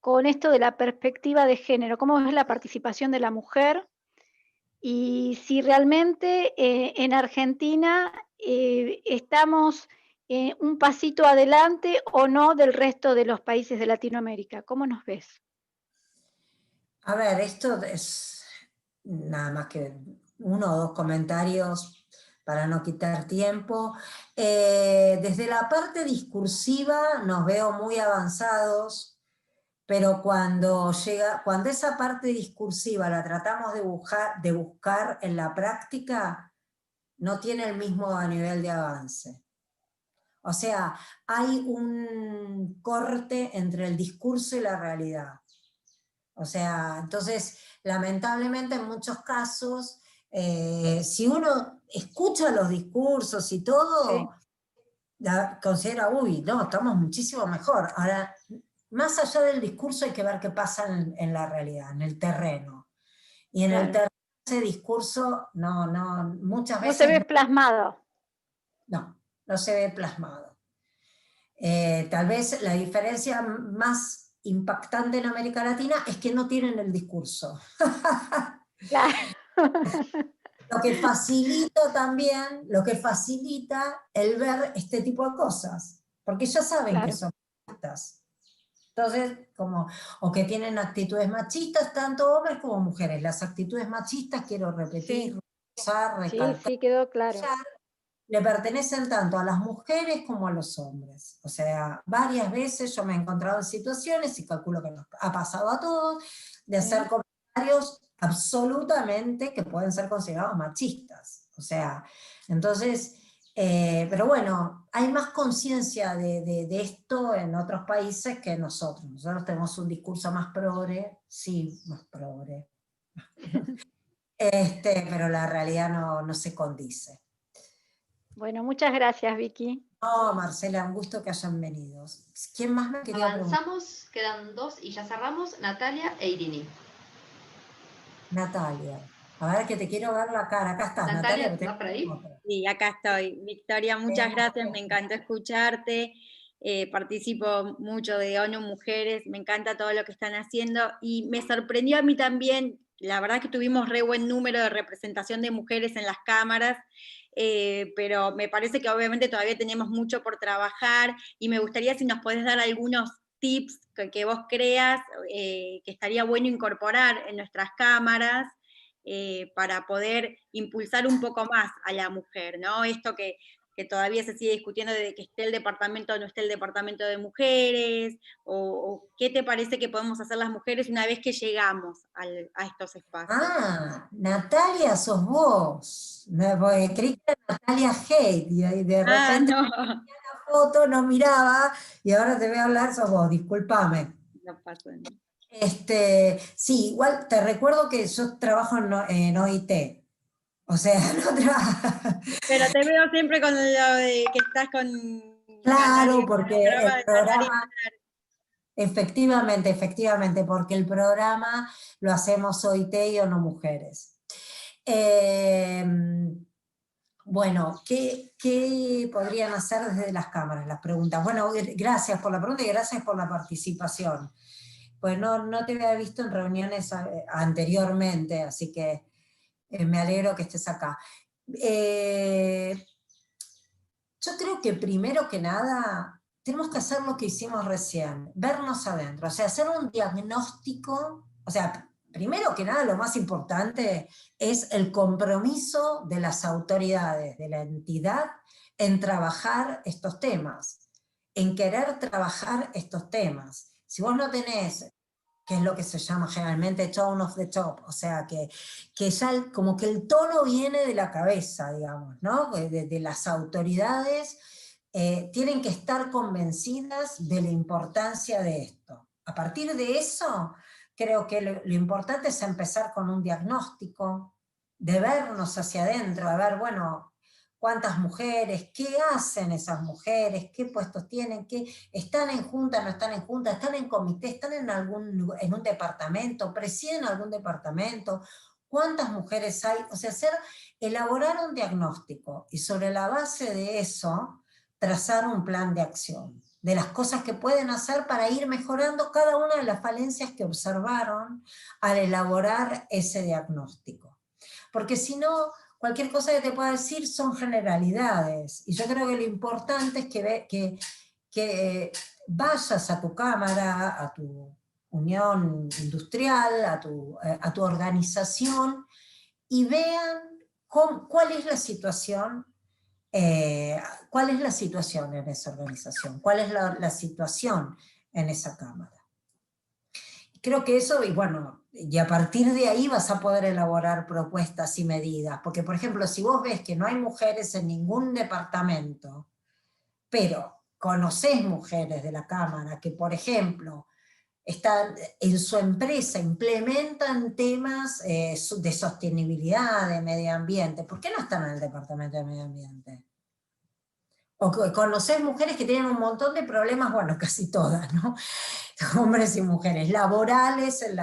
con esto de la perspectiva de género? ¿Cómo ves la participación de la mujer? Y si realmente en Argentina estamos un pasito adelante o no del resto de los países de Latinoamérica. ¿Cómo nos ves? A ver, esto es nada más que 1 o 2 comentarios para no quitar tiempo. Desde la parte discursiva nos veo muy avanzados, pero cuando esa parte discursiva la tratamos de buscar en la práctica, no tiene el mismo nivel de avance. O sea, hay un corte entre el discurso y la realidad. O sea, entonces, lamentablemente en muchos casos, si uno escucha los discursos y todo, considera, uy, no, estamos muchísimo mejor. Ahora, más allá del discurso hay que ver qué pasa en la realidad, en el terreno. Y en el terreno ese discurso, muchas veces... No se ve plasmado. No se ve plasmado. Tal vez la diferencia más impactante en América Latina es que no tienen el discurso. Lo que facilita el ver este tipo de cosas, porque ya saben que son machistas. Entonces, o que tienen actitudes machistas, tanto hombres como mujeres. Las actitudes machistas, quiero repetir, recalcar, sí, quedó claro. le pertenecen tanto a las mujeres como a los hombres. O sea, varias veces yo me he encontrado en situaciones, y calculo que nos ha pasado a todos, de hacer comentarios absolutamente que pueden ser considerados machistas. O sea, entonces, pero bueno, hay más conciencia de esto en otros países que nosotros. Nosotros tenemos un discurso más progre, sí, más progre. Pero la realidad no se condice. Bueno, muchas gracias, Vicky. No, Marcela, un gusto que hayan venido. ¿Quién más me quería preguntar? Avanzamos, quedan 2 y ya cerramos, Natalia e Irini. Natalia, a ver que te quiero ver la cara. Acá estás, Natalia. ¿Estás por ahí? Sí, acá estoy. Victoria, muchas gracias, me encantó escucharte. Participo mucho de ONU Mujeres, me encanta todo lo que están haciendo y me sorprendió a mí también, la verdad que tuvimos re buen número de representación de mujeres en las cámaras, pero me parece que obviamente todavía tenemos mucho por trabajar y me gustaría si nos podés dar algunos tips que vos creas que estaría bueno incorporar en nuestras cámaras para poder impulsar un poco más a la mujer, ¿no? Esto que todavía se sigue discutiendo de que esté el departamento o no esté el departamento de mujeres, o qué te parece que podemos hacer las mujeres una vez que llegamos a estos espacios. Ah, Natalia, sos vos. Creí que era Natalia Haidt, y de repente la foto no miraba, y ahora te voy a hablar, sos vos, discúlpame. No pasa nada. Sí, igual te recuerdo que yo trabajo en OIT. O sea, no trabajo. Pero te veo siempre con lo de que estás con... Claro, porque el programa... Efectivamente, porque el programa lo hacemos OIT y ONU Mujeres. Bueno, ¿qué podrían hacer desde las cámaras? Las preguntas. Bueno, gracias por la pregunta y gracias por la participación. Pues no te había visto en reuniones anteriormente, así que me alegro que estés acá. Yo creo que primero que nada tenemos que hacer lo que hicimos recién, vernos adentro, o sea, hacer un diagnóstico, o sea, primero que nada lo más importante es el compromiso de las autoridades, de la entidad, en trabajar estos temas, en querer trabajar estos temas. Si vos no tenés, que es lo que se llama generalmente tone of the top, o sea, que ya como que el tono viene de la cabeza, digamos, ¿no? De las autoridades, tienen que estar convencidas de la importancia de esto. A partir de eso, creo que lo importante es empezar con un diagnóstico, vernos hacia adentro, a ver, bueno, cuántas mujeres, qué hacen esas mujeres, qué puestos tienen, están en junta, no están en junta, están en comité, están en un departamento, presiden algún departamento, cuántas mujeres hay, o sea, elaborar un diagnóstico y sobre la base de eso trazar un plan de acción, de las cosas que pueden hacer para ir mejorando cada una de las falencias que observaron al elaborar ese diagnóstico. Porque si no, cualquier cosa que te pueda decir son generalidades, y yo creo que lo importante es que vayas a tu cámara, a tu unión industrial, a tu organización, y vean cuál es la situación. ¿Cuál es la situación en esa organización? ¿Cuál es la situación en esa cámara? Creo que eso, y bueno, y a partir de ahí vas a poder elaborar propuestas y medidas, porque por ejemplo, si vos ves que no hay mujeres en ningún departamento, pero conocés mujeres de la cámara que, por ejemplo, están en su empresa, implementan temas de sostenibilidad, de medio ambiente, ¿por qué no están en el departamento de medio ambiente? O conocés mujeres que tienen un montón de problemas, bueno, casi todas, ¿no? Hombres y mujeres, laborales en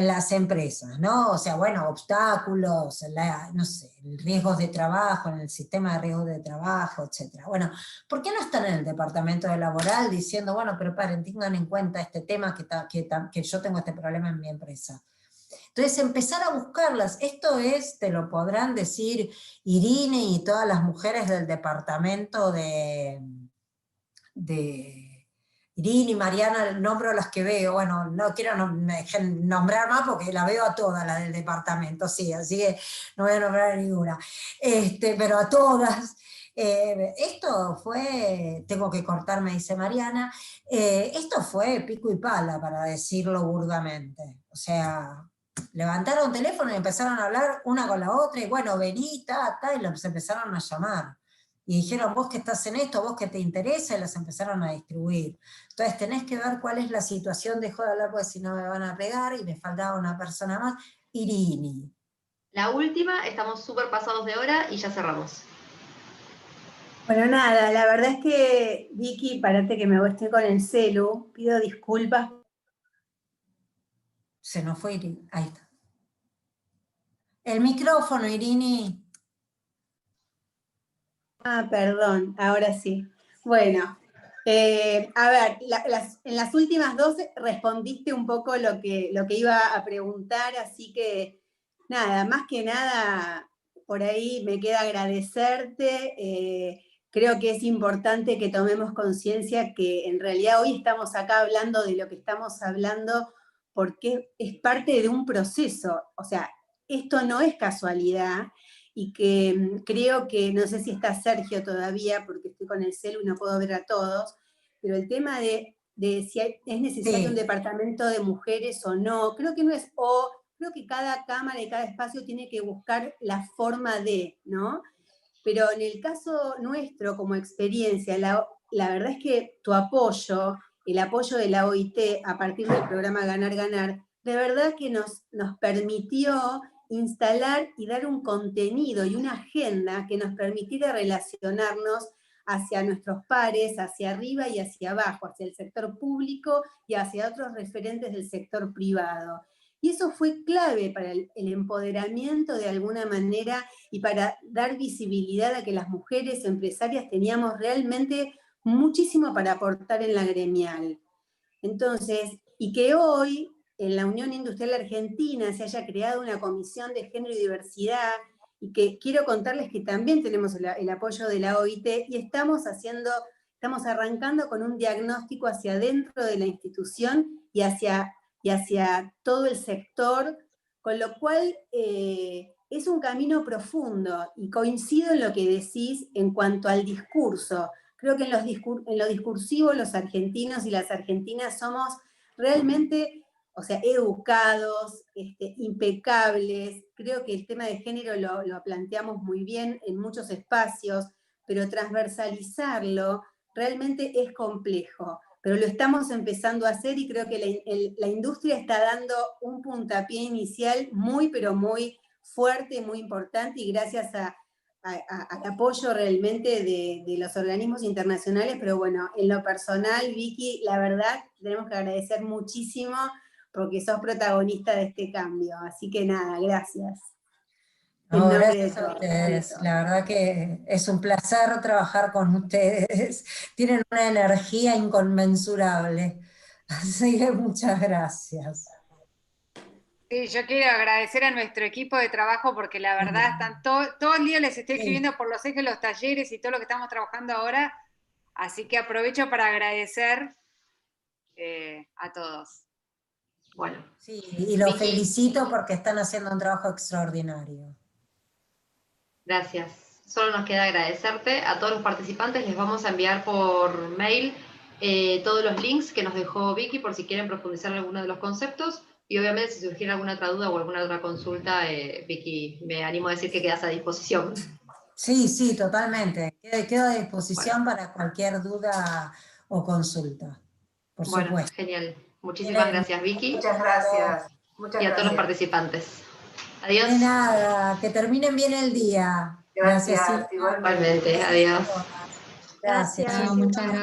las empresas, ¿no? O sea, bueno, obstáculos, no sé, riesgos de trabajo, en el sistema de riesgos de trabajo, etc. Bueno, ¿por qué no están en el departamento de laboral diciendo, bueno, pero paren, tengan en cuenta este tema que yo tengo este problema en mi empresa? Entonces empezar a buscarlas, esto te lo podrán decir Irene y todas las mujeres del departamento de Irene y Mariana, nombro las que veo, bueno, no quiero nombrar más porque la veo a todas, las del departamento, sí, así que no voy a nombrar a ninguna, pero a todas. Esto fue, tengo que cortar, me dice Mariana, esto fue pico y pala, para decirlo burdamente, o sea, levantaron teléfono y empezaron a hablar una con la otra, y bueno, vení, y los empezaron a llamar. Y dijeron, vos que estás en esto, vos que te interesa, y las empezaron a distribuir. Entonces tenés que ver cuál es la situación, dejo de hablar porque si no me van a pegar, y me faltaba una persona más, Irini. La última, estamos súper pasados de hora y ya cerramos. Bueno, nada, la verdad es que, Vicky, parate que me estoy con el celu, pido disculpas. Se nos fue Irini, ahí está. El micrófono, Irini. Ah, perdón, ahora sí. Bueno, a ver, en las últimas dos respondiste un poco lo que iba a preguntar, así que nada, más que nada, por ahí me queda agradecerte. Creo que es importante que tomemos conciencia que en realidad hoy estamos acá hablando de lo que estamos hablando porque es parte de un proceso, o sea, esto no es casualidad, y que creo que, no sé si está Sergio todavía, porque estoy con el celu y no puedo ver a todos, pero el tema de si es necesario un departamento de mujeres o no, creo que no es creo que cada cámara y cada espacio tiene que buscar la forma de, ¿no? Pero en el caso nuestro, como experiencia, la verdad es que tu apoyo, el apoyo de la OIT a partir del programa Ganar, Ganar, de verdad que nos permitió instalar y dar un contenido y una agenda que nos permitiera relacionarnos hacia nuestros pares, hacia arriba y hacia abajo, hacia el sector público y hacia otros referentes del sector privado. Y eso fue clave para el empoderamiento de alguna manera y para dar visibilidad a que las mujeres empresarias teníamos realmente muchísimo para aportar en la gremial. Entonces, y que hoy en la Unión Industrial Argentina se haya creado una comisión de género y diversidad, y que quiero contarles que también tenemos el apoyo de la OIT, y estamos arrancando con un diagnóstico hacia adentro de la institución y hacia todo el sector, con lo cual es un camino profundo, y coincido en lo que decís en cuanto al discurso. Creo que en lo discursivo los argentinos y las argentinas somos realmente, o sea, educados, impecables. Creo que el tema de género lo planteamos muy bien en muchos espacios, pero transversalizarlo realmente es complejo. Pero lo estamos empezando a hacer, y creo que la industria está dando un puntapié inicial muy, pero muy, fuerte, muy importante, y gracias al apoyo realmente de los organismos internacionales, pero bueno, en lo personal, Vicky, la verdad, tenemos que agradecer muchísimo porque sos protagonista de este cambio, así que nada, gracias. No, gracias a ustedes, la verdad que es un placer trabajar con ustedes, tienen una energía inconmensurable, así que muchas gracias. Sí, yo quiero agradecer a nuestro equipo de trabajo porque la verdad están todo el día les estoy escribiendo por los ejes, los talleres y todo lo que estamos trabajando ahora, así que aprovecho para agradecer a todos. Bueno. Sí, y los felicito porque están haciendo un trabajo extraordinario. Gracias. Solo nos queda agradecerte. A todos los participantes les vamos a enviar por mail todos los links que nos dejó Vicky por si quieren profundizar en alguno de los conceptos. Y obviamente si surgiera alguna otra duda o alguna otra consulta, Vicky, me animo a decir que quedas a disposición. Sí, sí, totalmente. Quedo a disposición para cualquier duda o consulta. Por supuesto. Bueno, genial. Muchísimas gracias, Vicky. Muchas gracias. Y a todos los participantes. Adiós. De nada, que terminen bien el día. Gracias, igualmente. Adiós. Gracias. Muchas gracias.